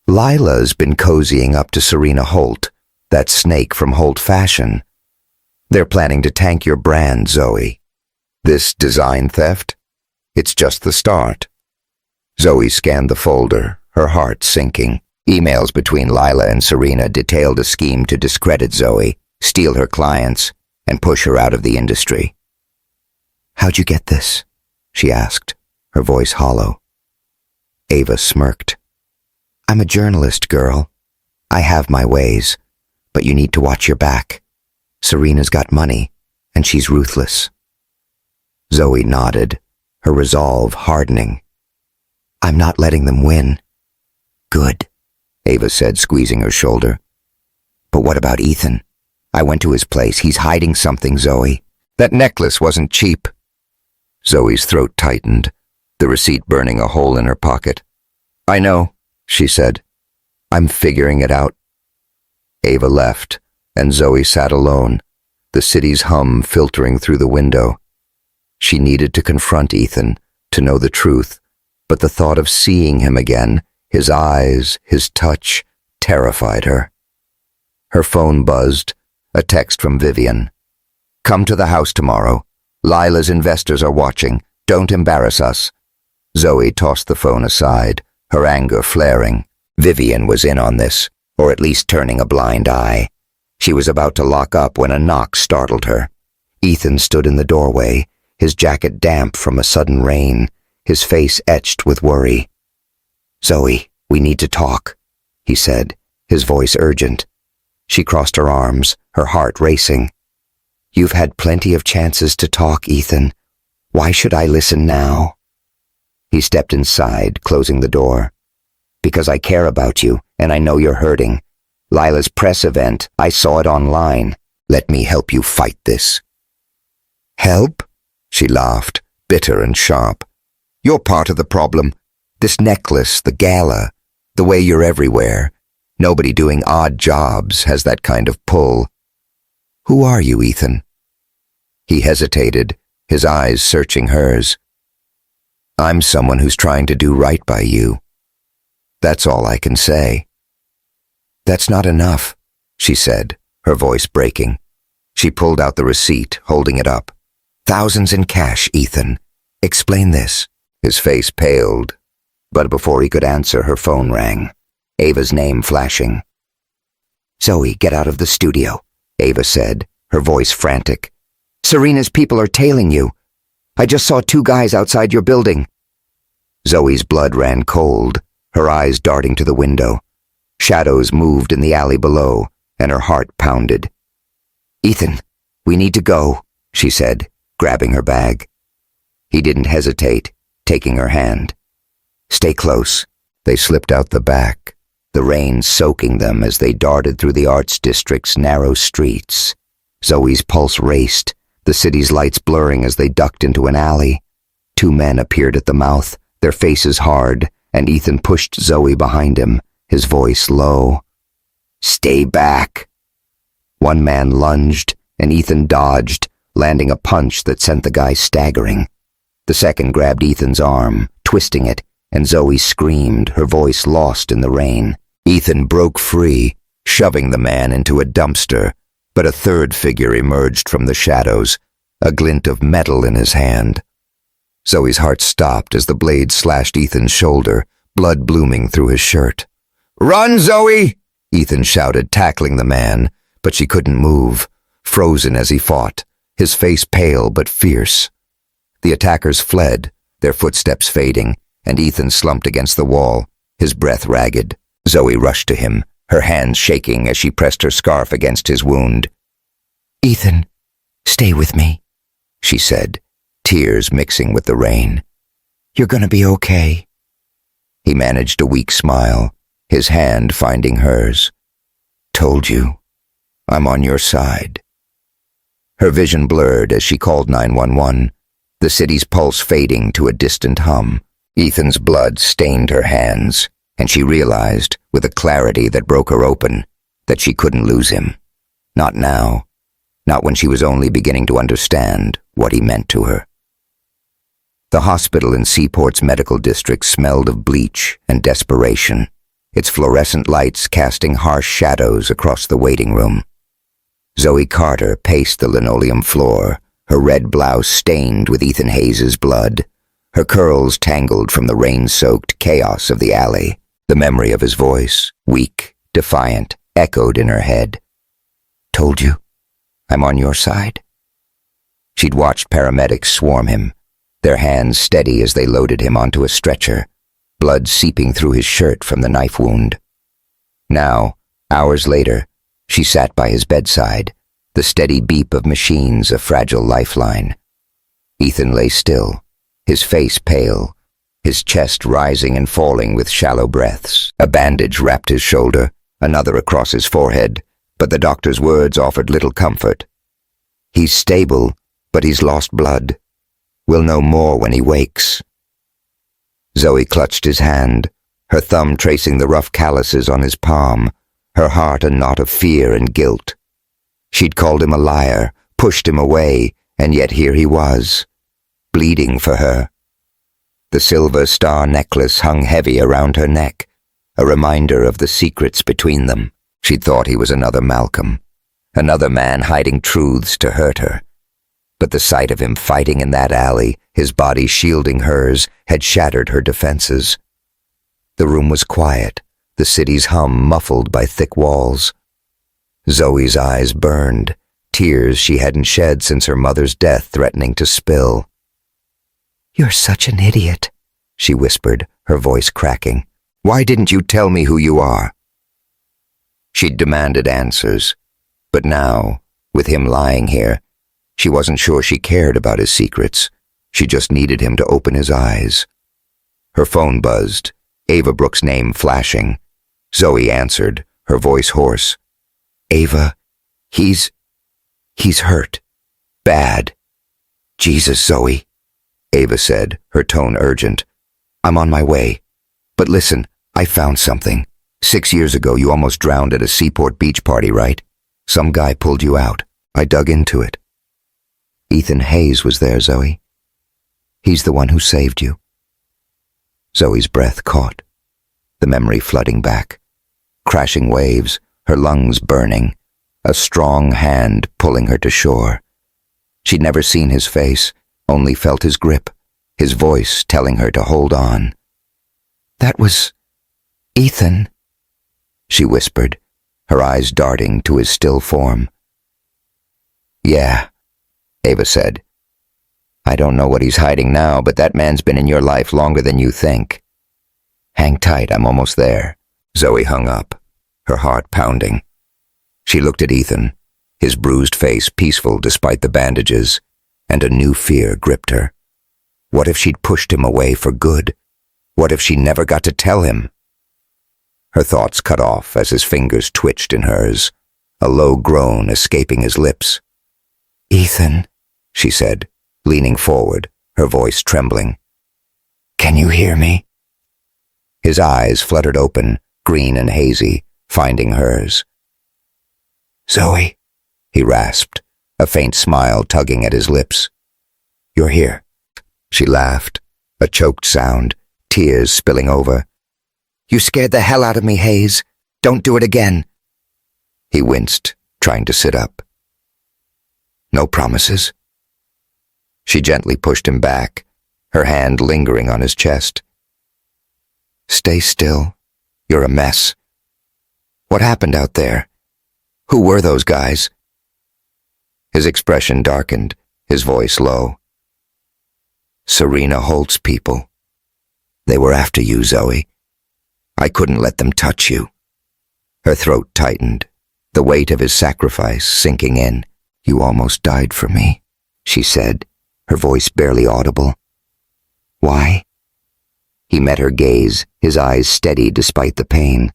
"Lila's been cozying up to Serena Holt, that snake from Holt Fashion. They're planning to tank your brand, Zoe. This design theft? It's just the start." Zoe scanned the folder, her heart sinking. Emails between Lila and Serena detailed a scheme to discredit Zoe, steal her clients, and push her out of the industry. "How'd you get this?" she asked, her voice hollow. Ava smirked. "I'm a journalist, girl. I have my ways, but you need to watch your back. Serena's got money, and she's ruthless." Zoe nodded, her resolve hardening. "I'm not letting them win." "Good," Ava said, squeezing her shoulder. "But what about Ethan? I went to his place. He's hiding something, Zoe. That necklace wasn't cheap." Zoe's throat tightened, the receipt burning a hole in her pocket. "I know," she said. "I'm figuring it out." Ava left, and Zoe sat alone, the city's hum filtering through the window. She needed to confront Ethan, to know the truth, but the thought of seeing him again, his eyes, his touch, terrified her. Her phone buzzed, a text from Vivian. "Come to the house tomorrow. Lila's investors are watching. Don't embarrass us." Zoe tossed the phone aside, her anger flaring. Vivian was in on this, or at least turning a blind eye. She was about to lock up when a knock startled her. Ethan stood in the doorway, his jacket damp from a sudden rain, his face etched with worry. "Zoe, we need to talk," he said, his voice urgent. She crossed her arms, her heart racing. "You've had plenty of chances to talk, Ethan. Why should I listen now?" He stepped inside, closing the door. "Because I care about you, and I know you're hurting. Lila's press event, I saw it online. Let me help you fight this." "Help?" She laughed, bitter and sharp. "You're part of the problem. This necklace, the gala, the way you're everywhere. Nobody doing odd jobs has that kind of pull. Who are you, Ethan?" He hesitated, his eyes searching hers. I'm someone who's trying to do right by you. That's all I can say." "That's not enough," she said, her voice breaking. She pulled out the receipt, holding it up. "Thousands in cash, Ethan. Explain this." His face paled, but before he could answer, her phone rang, Ava's name flashing. "Zoe, get out of the studio," Ava said, her voice frantic. "Serena's people are tailing you. I just saw 2 guys outside your building." Zoe's blood ran cold, her eyes darting to the window. Shadows moved in the alley below, and her heart pounded. "Ethan, we need to go," she said, grabbing her bag. He didn't hesitate, taking her hand. "Stay close." They slipped out the back, the rain soaking them as they darted through the Arts District's narrow streets. Zoe's pulse raced, the city's lights blurring as they ducked into an alley. 2 men appeared at the mouth, their faces hard, and Ethan pushed Zoe behind him, his voice low. "Stay back." One man lunged, and Ethan dodged, landing a punch that sent the guy staggering. The second grabbed Ethan's arm, twisting it, and Zoe screamed, her voice lost in the rain. Ethan broke free, shoving the man into a dumpster, but a third figure emerged from the shadows, a glint of metal in his hand. Zoe's heart stopped as the blade slashed Ethan's shoulder, blood blooming through his shirt. "Run, Zoe!" Ethan shouted, tackling the man, but she couldn't move, frozen as he fought, his face pale but fierce. The attackers fled, their footsteps fading, and Ethan slumped against the wall, his breath ragged. Zoe rushed to him, her hands shaking as she pressed her scarf against his wound. "Ethan, stay with me," she said, tears mixing with the rain. "You're gonna be okay." He managed a weak smile, his hand finding hers. "Told you. I'm on your side." Her vision blurred as she called 911, the city's pulse fading to a distant hum. Ethan's blood stained her hands, and she realized, with a clarity that broke her open, that she couldn't lose him. Not now. Not when she was only beginning to understand what he meant to her. The hospital in Seaport's medical district smelled of bleach and desperation, its fluorescent lights casting harsh shadows across the waiting room. Zoe Carter paced the linoleum floor, her red blouse stained with Ethan Hayes' blood, her curls tangled from the rain-soaked chaos of the alley. The memory of his voice, weak, defiant, echoed in her head. "Told you, I'm on your side." She'd watched paramedics swarm him, their hands steady as they loaded him onto a stretcher, blood seeping through his shirt from the knife wound. Now, hours later, she sat by his bedside, the steady beep of machines a fragile lifeline. Ethan lay still, his face pale, his chest rising and falling with shallow breaths. A bandage wrapped his shoulder, another across his forehead, but the doctor's words offered little comfort. "He's stable, but he's lost blood. We'll know more when he wakes." Zoe clutched his hand, her thumb tracing the rough calluses on his palm, her heart a knot of fear and guilt. She'd called him a liar, pushed him away, and yet here he was, bleeding for her. The silver star necklace hung heavy around her neck, a reminder of the secrets between them. She'd thought he was another Malcolm, another man hiding truths to hurt her. But the sight of him fighting in that alley, his body shielding hers, had shattered her defenses. The room was quiet, the city's hum muffled by thick walls. Zoe's eyes burned, tears she hadn't shed since her mother's death threatening to spill. "You're such an idiot," she whispered, her voice cracking. "Why didn't you tell me who you are?" She'd demanded answers, but now, with him lying here, she wasn't sure she cared about his secrets. She just needed him to open his eyes. Her phone buzzed, Ava Brooks' name flashing. Zoe answered, her voice hoarse. "Ava, he's hurt. Bad." "Jesus, Zoe," Ava said, her tone urgent. "I'm on my way. But listen, I found something. 6 years ago, you almost drowned at a Seaport beach party, right? Some guy pulled you out. I dug into it. 'Ethan Hayes was there, Zoe. He's the one who saved you. Zoe's breath caught, the memory flooding back. Crashing waves, her lungs burning, a strong hand pulling her to shore. She'd never seen his face, only felt his grip, his voice telling her to hold on. "That was Ethan," she whispered, her eyes darting to his still form. "Yeah," Ava said. "I don't know what he's hiding now, but that man's been in your life longer than you think. Hang tight, I'm almost there." Zoe hung up, her heart pounding. She looked at Ethan, his bruised face peaceful despite the bandages, and a new fear gripped her. What if she'd pushed him away for good? What if she never got to tell him? Her thoughts cut off as his fingers twitched in hers, a low groan escaping his lips. "Ethan," she said, leaning forward, her voice trembling. "Can you hear me?" His eyes fluttered open, green and hazy, finding hers. "Zoe," he rasped, a faint smile tugging at his lips. "You're here." She laughed, a choked sound, tears spilling over. "You scared the hell out of me, Hayes. Don't do it again." He winced, trying to sit up. "No promises?" She gently pushed him back, her hand lingering on his chest. "Stay still. You're a mess. What happened out there? Who were those guys?" His expression darkened, his voice low. "Serena Holt's people. They were after you, Zoe. I couldn't let them touch you." Her throat tightened, the weight of his sacrifice sinking in. "You almost died for me," she said, her voice barely audible. "Why?" He met her gaze, his eyes steady despite the pain.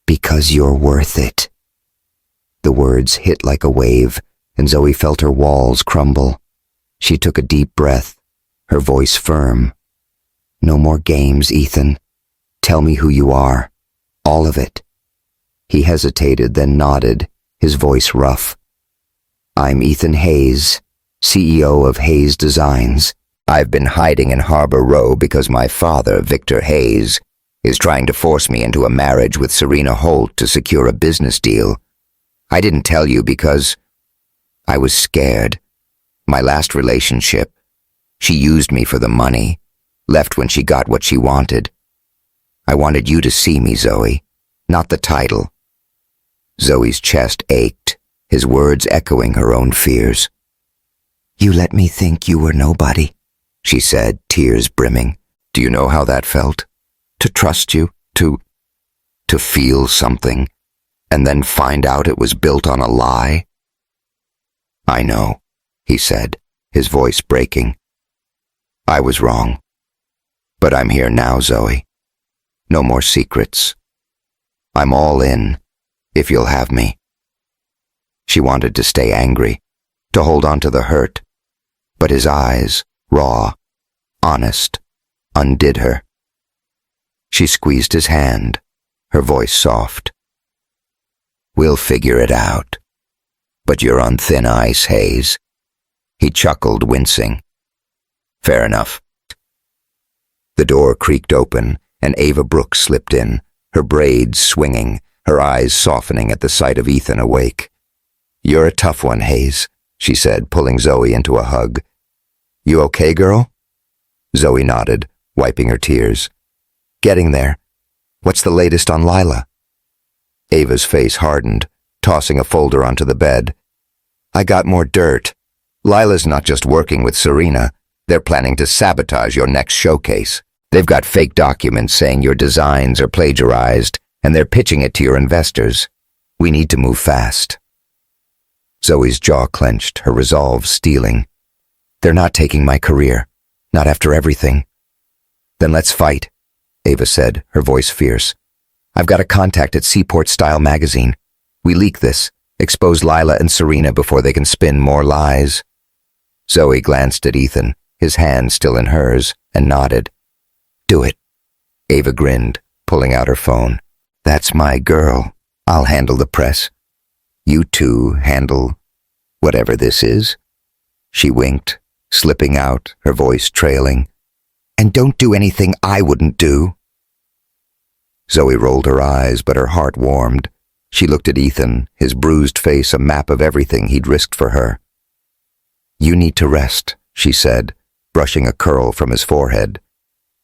"Because you're worth it." The words hit like a wave, and Zoe felt her walls crumble. She took a deep breath, her voice firm. "No more games, Ethan. Tell me who you are. All of it." He hesitated, then nodded, his voice rough. "I'm Ethan Hayes, CEO of Hayes Designs. I've been hiding in Harbor Row because my father, Victor Hayes, is trying to force me into a marriage with Serena Holt to secure a business deal. I didn't tell you because I was scared. My last relationship, she used me for the money, left when she got what she wanted. I wanted you to see me, Zoe, not the title." Zoe's chest ached, his words echoing her own fears. "You let me think you were nobody," she said, tears brimming. "Do you know how that felt? To trust you, to feel something, and then find out it was built on a lie?" "I know," he said, his voice breaking. "I was wrong. But I'm here now, Zoe. No more secrets. I'm all in, if you'll have me." She wanted to stay angry, to hold on to the hurt, but his eyes, raw, honest, undid her. She squeezed his hand, her voice soft. "We'll figure it out. But you're on thin ice, Hayes." He chuckled, wincing. "Fair enough." The door creaked open, and Ava Brooks slipped in, her braids swinging, her eyes softening at the sight of Ethan awake. "You're a tough one, Hayes," she said, pulling Zoe into a hug. "You okay, girl?" Zoe nodded, wiping her tears. "Getting there. What's the latest on Lila?" Ava's face hardened, tossing a folder onto the bed. "I got more dirt. Lila's not just working with Serena. They're planning to sabotage your next showcase. They've got fake documents saying your designs are plagiarized, and they're pitching it to your investors. We need to move fast." Zoe's jaw clenched, her resolve steeling. "They're not taking my career. Not after everything." "Then let's fight," Ava said, her voice fierce. "I've got a contact at Seaport Style magazine. We leak this, expose Lila and Serena before they can spin more lies." Zoe glanced at Ethan, his hand still in hers, and nodded. "Do it." Ava grinned, pulling out her phone. "That's my girl. I'll handle the press. You two handle whatever this is." She winked, slipping out, her voice trailing. And don't do anything I wouldn't do." Zoe rolled her eyes, but her heart warmed. She looked at Ethan, his bruised face a map of everything he'd risked for her. "You need to rest," she said, brushing a curl from his forehead.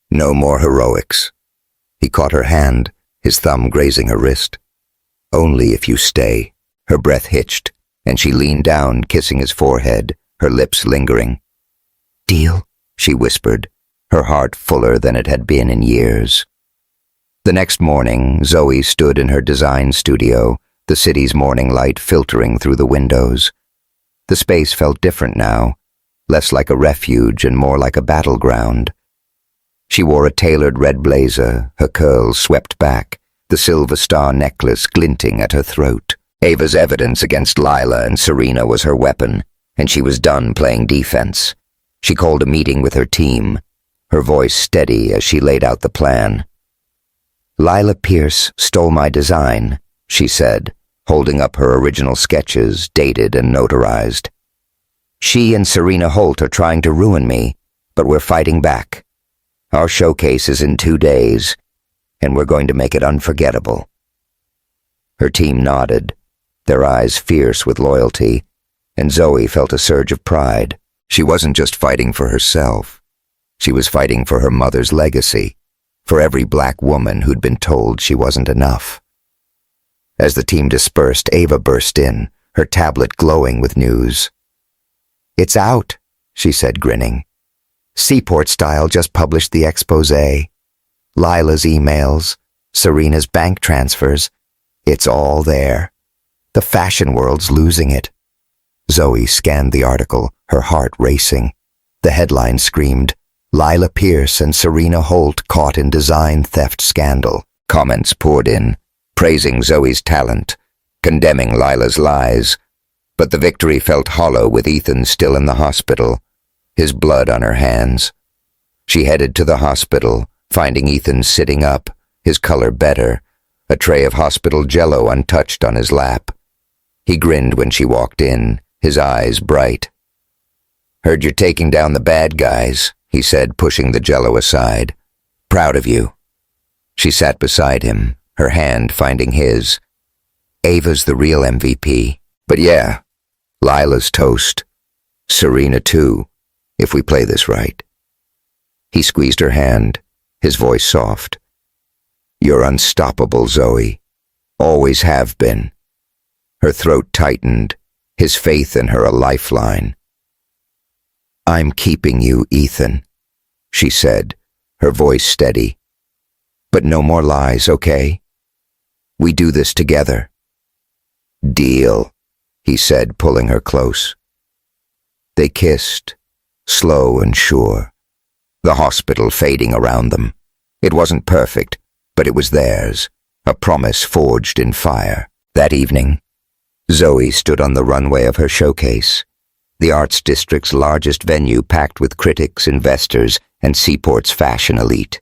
"No more heroics." He caught her hand, his thumb grazing her wrist. "Only if you stay." Her breath hitched, and she leaned down, kissing his forehead, her lips lingering. "Deal?" she whispered, her heart fuller than it had been in years. The next morning, Zoe stood in her design studio, the city's morning light filtering through the windows. The space felt different now, less like a refuge and more like a battleground. She wore a tailored red blazer, her curls swept back, the silver star necklace glinting at her throat. Ava's evidence against Lila and Serena was her weapon, and she was done playing defense. She called a meeting with her team, her voice steady as she laid out the plan. "Lila Pierce stole my design," she said, holding up her original sketches, dated and notarized. "She and Serena Holt are trying to ruin me, but we're fighting back. Our showcase is in 2 days, and we're going to make it unforgettable." Her team nodded, their eyes fierce with loyalty, and Zoe felt a surge of pride. She wasn't just fighting for herself. She was fighting for her mother's legacy, for every black woman who'd been told she wasn't enough. As the team dispersed, Ava burst in, her tablet glowing with news. "It's out," she said, grinning. "Seaport Style just published the exposé. Lila's emails, Serena's bank transfers. It's all there. The fashion world's losing it." Zoe scanned the article, her heart racing. The headline screamed, "Lila Pierce and Serena Holt caught in design theft scandal." Comments poured in, praising Zoe's talent, condemning Lila's lies. But the victory felt hollow with Ethan still in the hospital, his blood on her hands. She headed to the hospital, finding Ethan sitting up, his color better, a tray of hospital jello untouched on his lap. He grinned when she walked in, his eyes bright. "Heard you're taking down the bad guys," he said, pushing the jello aside. "Proud of you." She sat beside him, her hand finding his. "Ava's the real MVP. But yeah, Lila's toast. Serena too, if we play this right." He squeezed her hand, his voice soft. "You're unstoppable, Zoe. Always have been." Her throat tightened, his faith in her a lifeline. "I'm keeping you, Ethan," she said, her voice steady. "But no more lies, okay? We do this together." "Deal," he said, pulling her close. They kissed, slow and sure, the hospital fading around them. It wasn't perfect, but it was theirs, a promise forged in fire. That evening, Zoe stood on the runway of her showcase, the arts district's largest venue packed with critics, investors, and Seaport's fashion elite.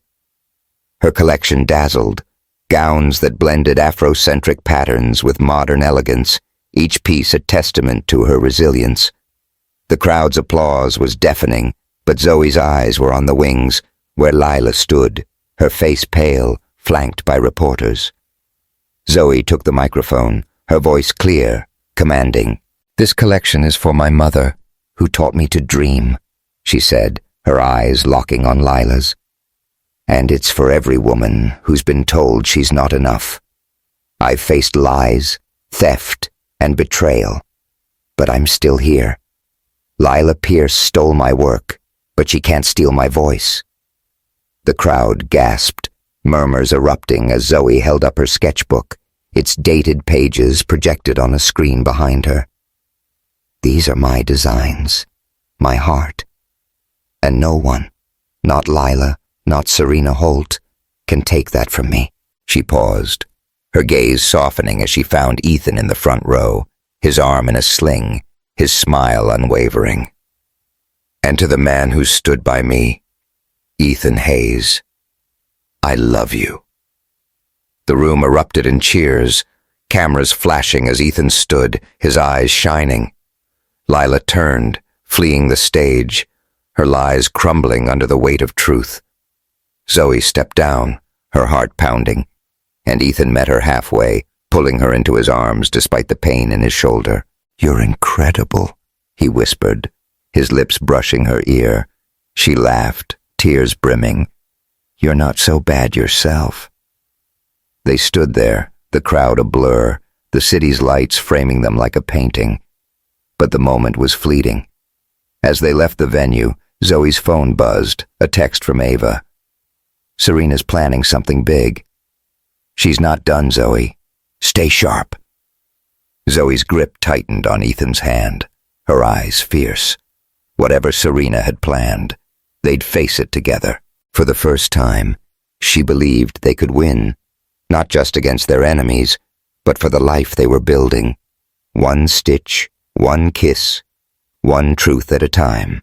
Her collection dazzled, gowns that blended Afrocentric patterns with modern elegance, each piece a testament to her resilience. The crowd's applause was deafening, but Zoe's eyes were on the wings, where Lila stood, her face pale, flanked by reporters. Zoe took the microphone, her voice clear, commanding. "This collection is for my mother, who taught me to dream," she said, her eyes locking on Lila's. "And it's for every woman who's been told she's not enough. I've faced lies, theft, and betrayal, but I'm still here. Lila Pierce stole my work, but she can't steal my voice." The crowd gasped, murmurs erupting as Zoe held up her sketchbook, its dated pages projected on a screen behind her. "These are my designs, my heart. And no one, not Lila, not Serena Holt, can take that from me." She paused, her gaze softening as she found Ethan in the front row, his arm in a sling, his smile unwavering. "And to the man who stood by me, Ethan Hayes, I love you." The room erupted in cheers, cameras flashing as Ethan stood, his eyes shining. Lila turned, fleeing the stage, her lies crumbling under the weight of truth. Zoe stepped down, her heart pounding, and Ethan met her halfway, pulling her into his arms despite the pain in his shoulder. "You're incredible," he whispered, his lips brushing her ear. She laughed, tears brimming. "You're not so bad yourself." They stood there, the crowd a blur, the city's lights framing them like a painting. But the moment was fleeting. As they left the venue, Zoe's phone buzzed, a text from Ava. "Serena's planning something big." "She's not done, Zoe. Stay sharp." Zoe's grip tightened on Ethan's hand, her eyes fierce. Whatever Serena had planned, they'd face it together. For the first time, she believed they could win, not just against their enemies, but for the life they were building. One stitch, one kiss, one truth at a time.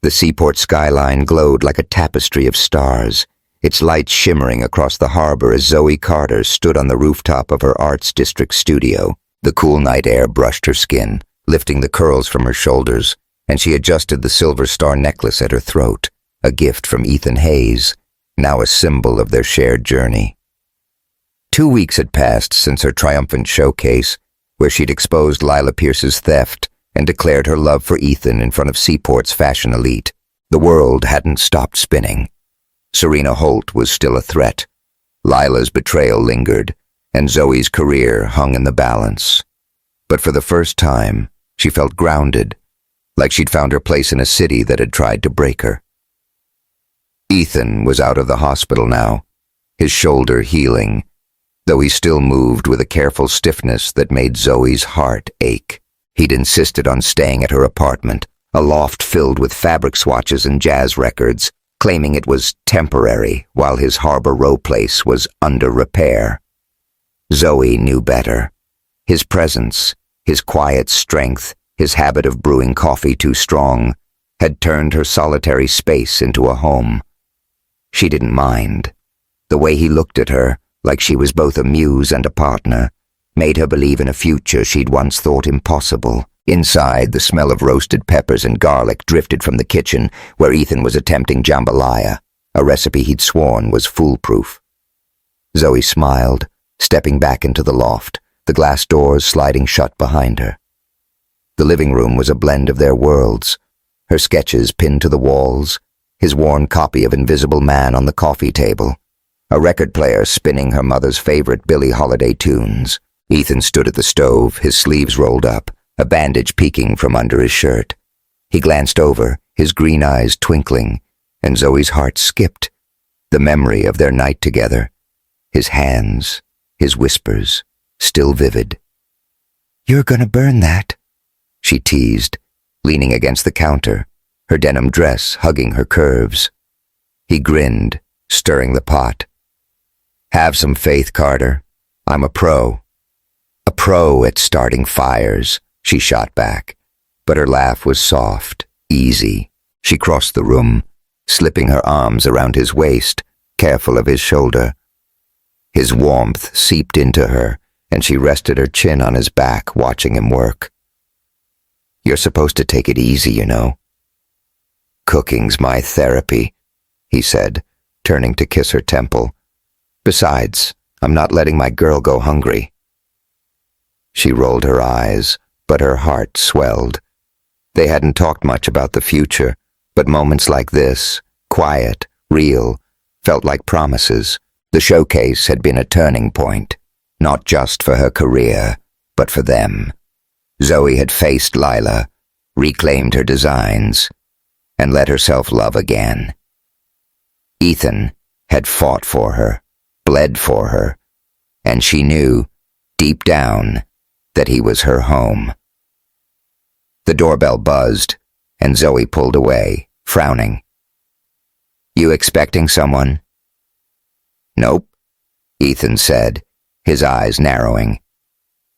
The seaport skyline glowed like a tapestry of stars, its lights shimmering across the harbor as Zoe Carter stood on the rooftop of her Arts District studio. The cool night air brushed her skin, lifting the curls from her shoulders, and she adjusted the silver star necklace at her throat, a gift from Ethan Hayes, now a symbol of their shared journey. 2 weeks had passed since her triumphant showcase, where she'd exposed Lila Pierce's theft and declared her love for Ethan in front of Seaport's fashion elite. The world hadn't stopped spinning. Serena Holt was still a threat. Lila's betrayal lingered, and Zoe's career hung in the balance. But for the first time, she felt grounded, like she'd found her place in a city that had tried to break her. Ethan was out of the hospital now, his shoulder healing, though he still moved with a careful stiffness that made Zoe's heart ache. He'd insisted on staying at her apartment, a loft filled with fabric swatches and jazz records, claiming it was temporary while his Harbor Row place was under repair. Zoe knew better. His presence, his quiet strength, his habit of brewing coffee too strong, had turned her solitary space into a home. She didn't mind. The way he looked at her, like she was both a muse and a partner, made her believe in a future she'd once thought impossible. Inside, the smell of roasted peppers and garlic drifted from the kitchen where Ethan was attempting jambalaya, a recipe he'd sworn was foolproof. Zoe smiled, stepping back into the loft, the glass doors sliding shut behind her. The living room was a blend of their worlds, her sketches pinned to the walls, his worn copy of Invisible Man on the coffee table, a record player spinning her mother's favorite Billie Holiday tunes. Ethan stood at the stove, his sleeves rolled up, a bandage peeking from under his shirt. He glanced over, his green eyes twinkling, and Zoe's heart skipped. The memory of their night together, his hands, his whispers, still vivid. "You're gonna burn that," she teased, leaning against the counter, her denim dress hugging her curves. He grinned, stirring the pot. "Have some faith, Carter. I'm a pro." "A pro at starting fires," she shot back, but her laugh was soft, easy. She crossed the room, slipping her arms around his waist, careful of his shoulder. His warmth seeped into her, and she rested her chin on his back, watching him work. "You're supposed to take it easy, you know." "Cooking's my therapy," he said, turning to kiss her temple. "Besides, I'm not letting my girl go hungry." She rolled her eyes, but her heart swelled. They hadn't talked much about the future, but moments like this, quiet, real, felt like promises. The showcase had been a turning point, not just for her career, but for them. Zoe had faced Lila, reclaimed her designs, and let herself love again. Ethan had fought for her, bled for her, and she knew, deep down, that he was her home. The doorbell buzzed, and Zoe pulled away, frowning. "You expecting someone?" "Nope," Ethan said, his eyes narrowing.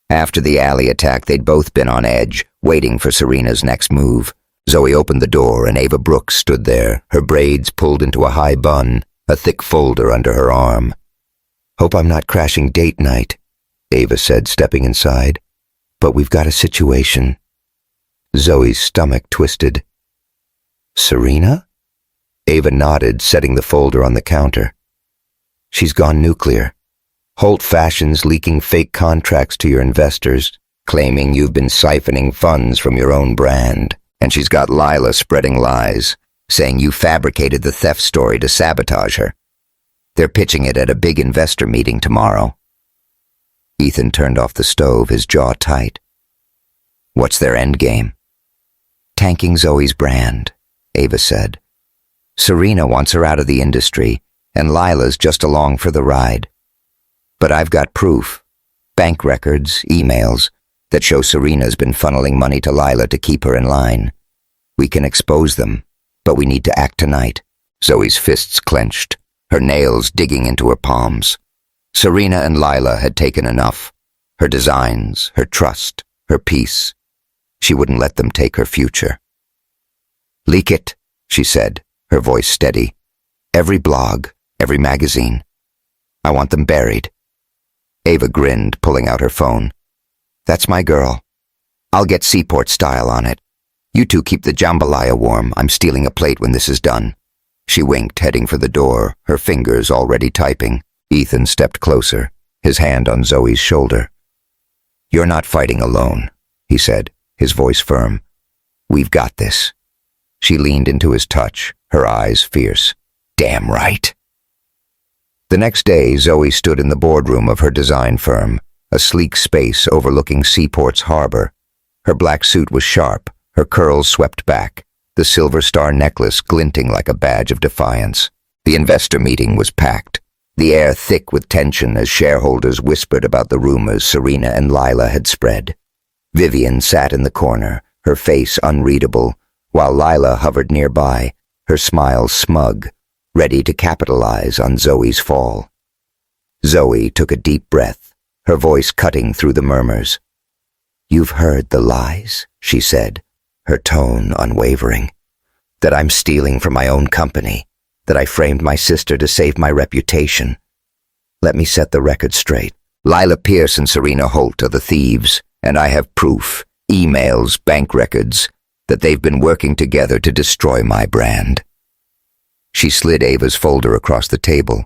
After the alley attack, they'd both been on edge, waiting for Serena's next move. Zoe opened the door, and Ava Brooks stood there, her braids pulled into a high bun, a thick folder under her arm. "Hope I'm not crashing date night," Ava said, stepping inside. "But we've got a situation." Zoe's stomach twisted. Serena? Ava nodded, setting the folder on the counter. She's gone nuclear. Holt Fashion's leaking fake contracts to your investors, claiming you've been siphoning funds from your own brand. And she's got Lila spreading lies, saying you fabricated the theft story to sabotage her. They're pitching it at a big investor meeting tomorrow. Ethan turned off the stove, his jaw tight. What's their endgame? Tanking Zoe's brand, Ava said. Serena wants her out of the industry, and Lila's just along for the ride. But I've got proof, bank records, emails, that show Serena's been funneling money to Lila to keep her in line. We can expose them, but we need to act tonight. Zoe's fists clenched, her nails digging into her palms. Serena and Lila had taken enough. Her designs, her trust, her peace. She wouldn't let them take her future. Leak it, she said, her voice steady. Every blog, every magazine. I want them buried. Ava grinned, pulling out her phone. That's my girl. I'll get Seaport style on it. You two keep the jambalaya warm. I'm stealing a plate when this is done. She winked, heading for the door, her fingers already typing. Ethan stepped closer, his hand on Zoe's shoulder. You're not fighting alone, he said, his voice firm. We've got this. She leaned into his touch, her eyes fierce. Damn right. The next day, Zoe stood in the boardroom of her design firm, a sleek space overlooking Seaport's harbor. Her black suit was sharp, her curls swept back, the silver star necklace glinting like a badge of defiance. The investor meeting was packed, the air thick with tension as shareholders whispered about the rumors Serena and Lila had spread. Vivian sat in the corner, her face unreadable, while Lila hovered nearby, her smile smug, ready to capitalize on Zoe's fall. Zoe took a deep breath, her voice cutting through the murmurs. You've heard the lies, she said, her tone unwavering. That I'm stealing from my own company, that I framed my sister to save my reputation. Let me set the record straight. Lila Pierce and Serena Holt are the thieves, and I have proof, emails, bank records, that they've been working together to destroy my brand. She slid Ava's folder across the table,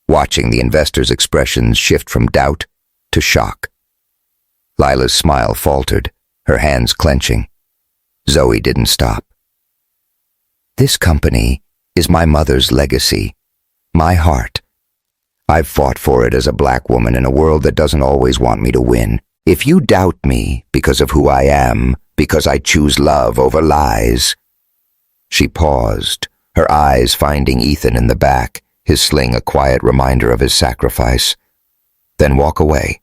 watching the investors' expressions shift from doubt to shock. Lila's smile faltered, her hands clenching. Zoe didn't stop. This company is my mother's legacy, my heart. I've fought for it as a black woman in a world that doesn't always want me to win. If you doubt me because of who I am, because I choose love over lies. She paused, her eyes finding Ethan in the back, his sling a quiet reminder of his sacrifice. Then walk away.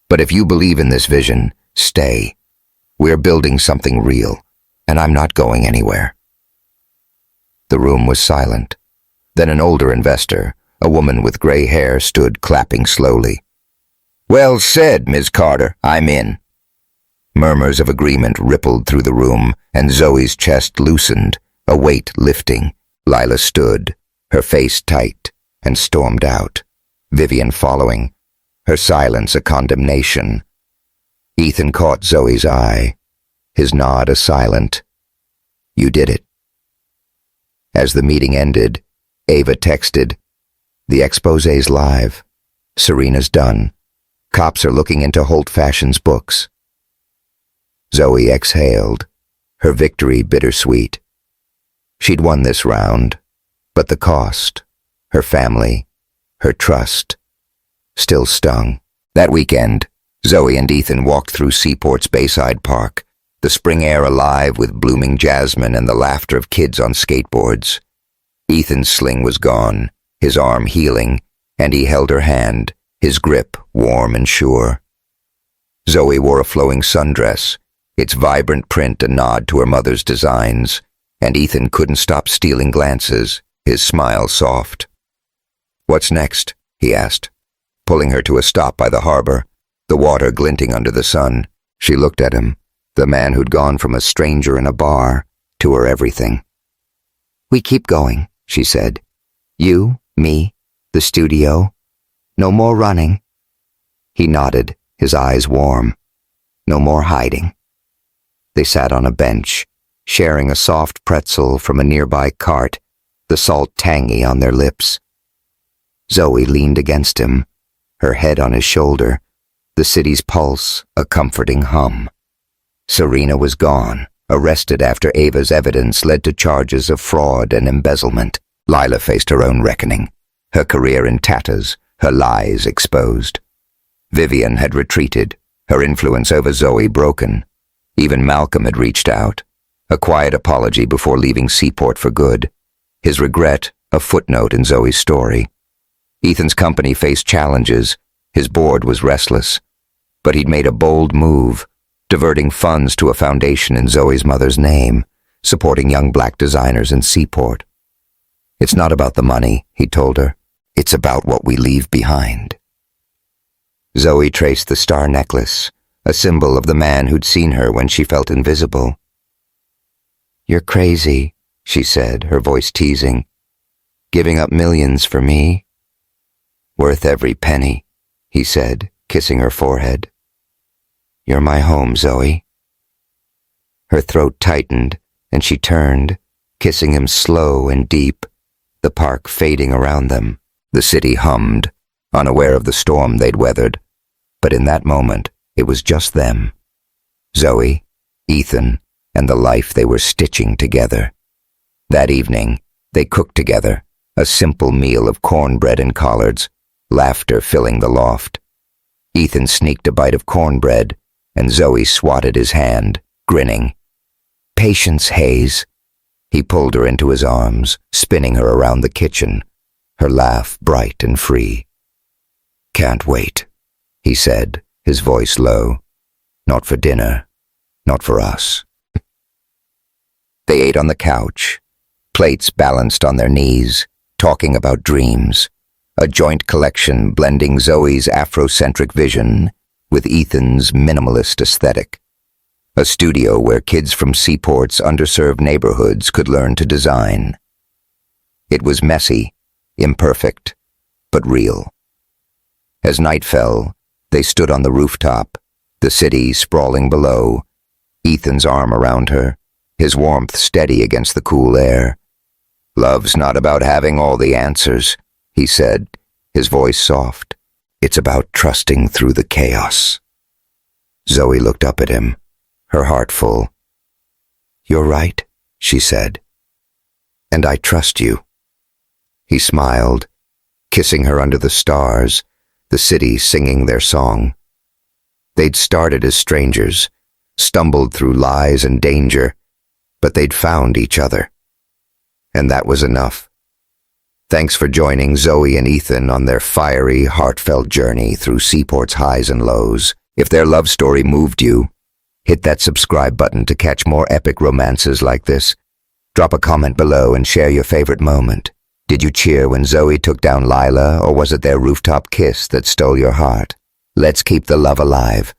But if you believe in this vision, stay. We're building something real, and I'm not going anywhere. The room was silent. Then an older investor, a woman with gray hair, stood clapping slowly. Well said, Ms. Carter, I'm in. Murmurs of agreement rippled through the room, and Zoe's chest loosened, a weight lifting. Lila stood, her face tight, and stormed out, Vivian following, her silence a condemnation. Ethan caught Zoe's eye, his nod a silent, You did it. As the meeting ended, Ava texted, The exposé's live. Serena's done. Cops are looking into Holt Fashion's books. Zoe exhaled, her victory bittersweet. She'd won this round, but the cost, her family, her trust, still stung. That weekend, Zoe and Ethan walked through Seaport's Bayside Park, the spring air alive with blooming jasmine and the laughter of kids on skateboards. Ethan's sling was gone, his arm healing, and he held her hand, his grip warm and sure. Zoe wore a flowing sundress, its vibrant print a nod to her mother's designs, and Ethan couldn't stop stealing glances, his smile soft. What's next? He asked, pulling her to a stop by the harbor, the water glinting under the sun. She looked at him, the man who'd gone from a stranger in a bar to her everything. We keep going, she said. You, me, the studio. No more running. He nodded, his eyes warm. No more hiding. They sat on a bench, sharing a soft pretzel from a nearby cart, the salt tangy on their lips. Zoe leaned against him, her head on his shoulder, the city's pulse a comforting hum. Serena was gone, arrested after Ava's evidence led to charges of fraud and embezzlement. Lila faced her own reckoning, her career in tatters, her lies exposed. Vivian had retreated, her influence over Zoe broken. Even Malcolm had reached out, a quiet apology before leaving Seaport for good, his regret a footnote in Zoe's story. Ethan's company faced challenges, his board was restless, but he'd made a bold move, diverting funds to a foundation in Zoe's mother's name, supporting young black designers in Seaport. It's not about the money, he told her. It's about what we leave behind. Zoe traced the star necklace, a symbol of the man who'd seen her when she felt invisible. "You're crazy," she said, her voice teasing. "Giving up millions for me?" "Worth every penny," he said, kissing her forehead. "You're my home, Zoe." Her throat tightened, and she turned, kissing him slow and deep, the park fading around them. The city hummed, unaware of the storm they'd weathered. But in that moment, it was just them. Zoe, Ethan, and the life they were stitching together. That evening, they cooked together, a simple meal of cornbread and collards, laughter filling the loft. Ethan sneaked a bite of cornbread, and Zoe swatted his hand, grinning. "Patience, Hayes." He pulled her into his arms, spinning her around the kitchen, her laugh bright and free. "Can't wait," he said, his voice low. "Not for dinner, not for us." They ate on the couch, plates balanced on their knees, talking about dreams, a joint collection blending Zoe's Afrocentric vision with Ethan's minimalist aesthetic, a studio where kids from Seaport's underserved neighborhoods could learn to design. It was messy, imperfect, but real. As night fell, they stood on the rooftop, the city sprawling below, Ethan's arm around her, his warmth steady against the cool air. "Love's not about having all the answers," he said, his voice soft. "It's about trusting through the chaos." Zoe looked up at him, her heart full. "You're right," she said. "And I trust you." He smiled, kissing her under the stars, the city singing their song. They'd started as strangers, stumbled through lies and danger, but they'd found each other. And that was enough. Thanks for joining Zoe and Ethan on their fiery, heartfelt journey through Seaport's highs and lows. If their love story moved you, hit that subscribe button to catch more epic romances like this. Drop a comment below and share your favorite moment. Did you cheer when Zoe took down Lila, or was it their rooftop kiss that stole your heart? Let's keep the love alive.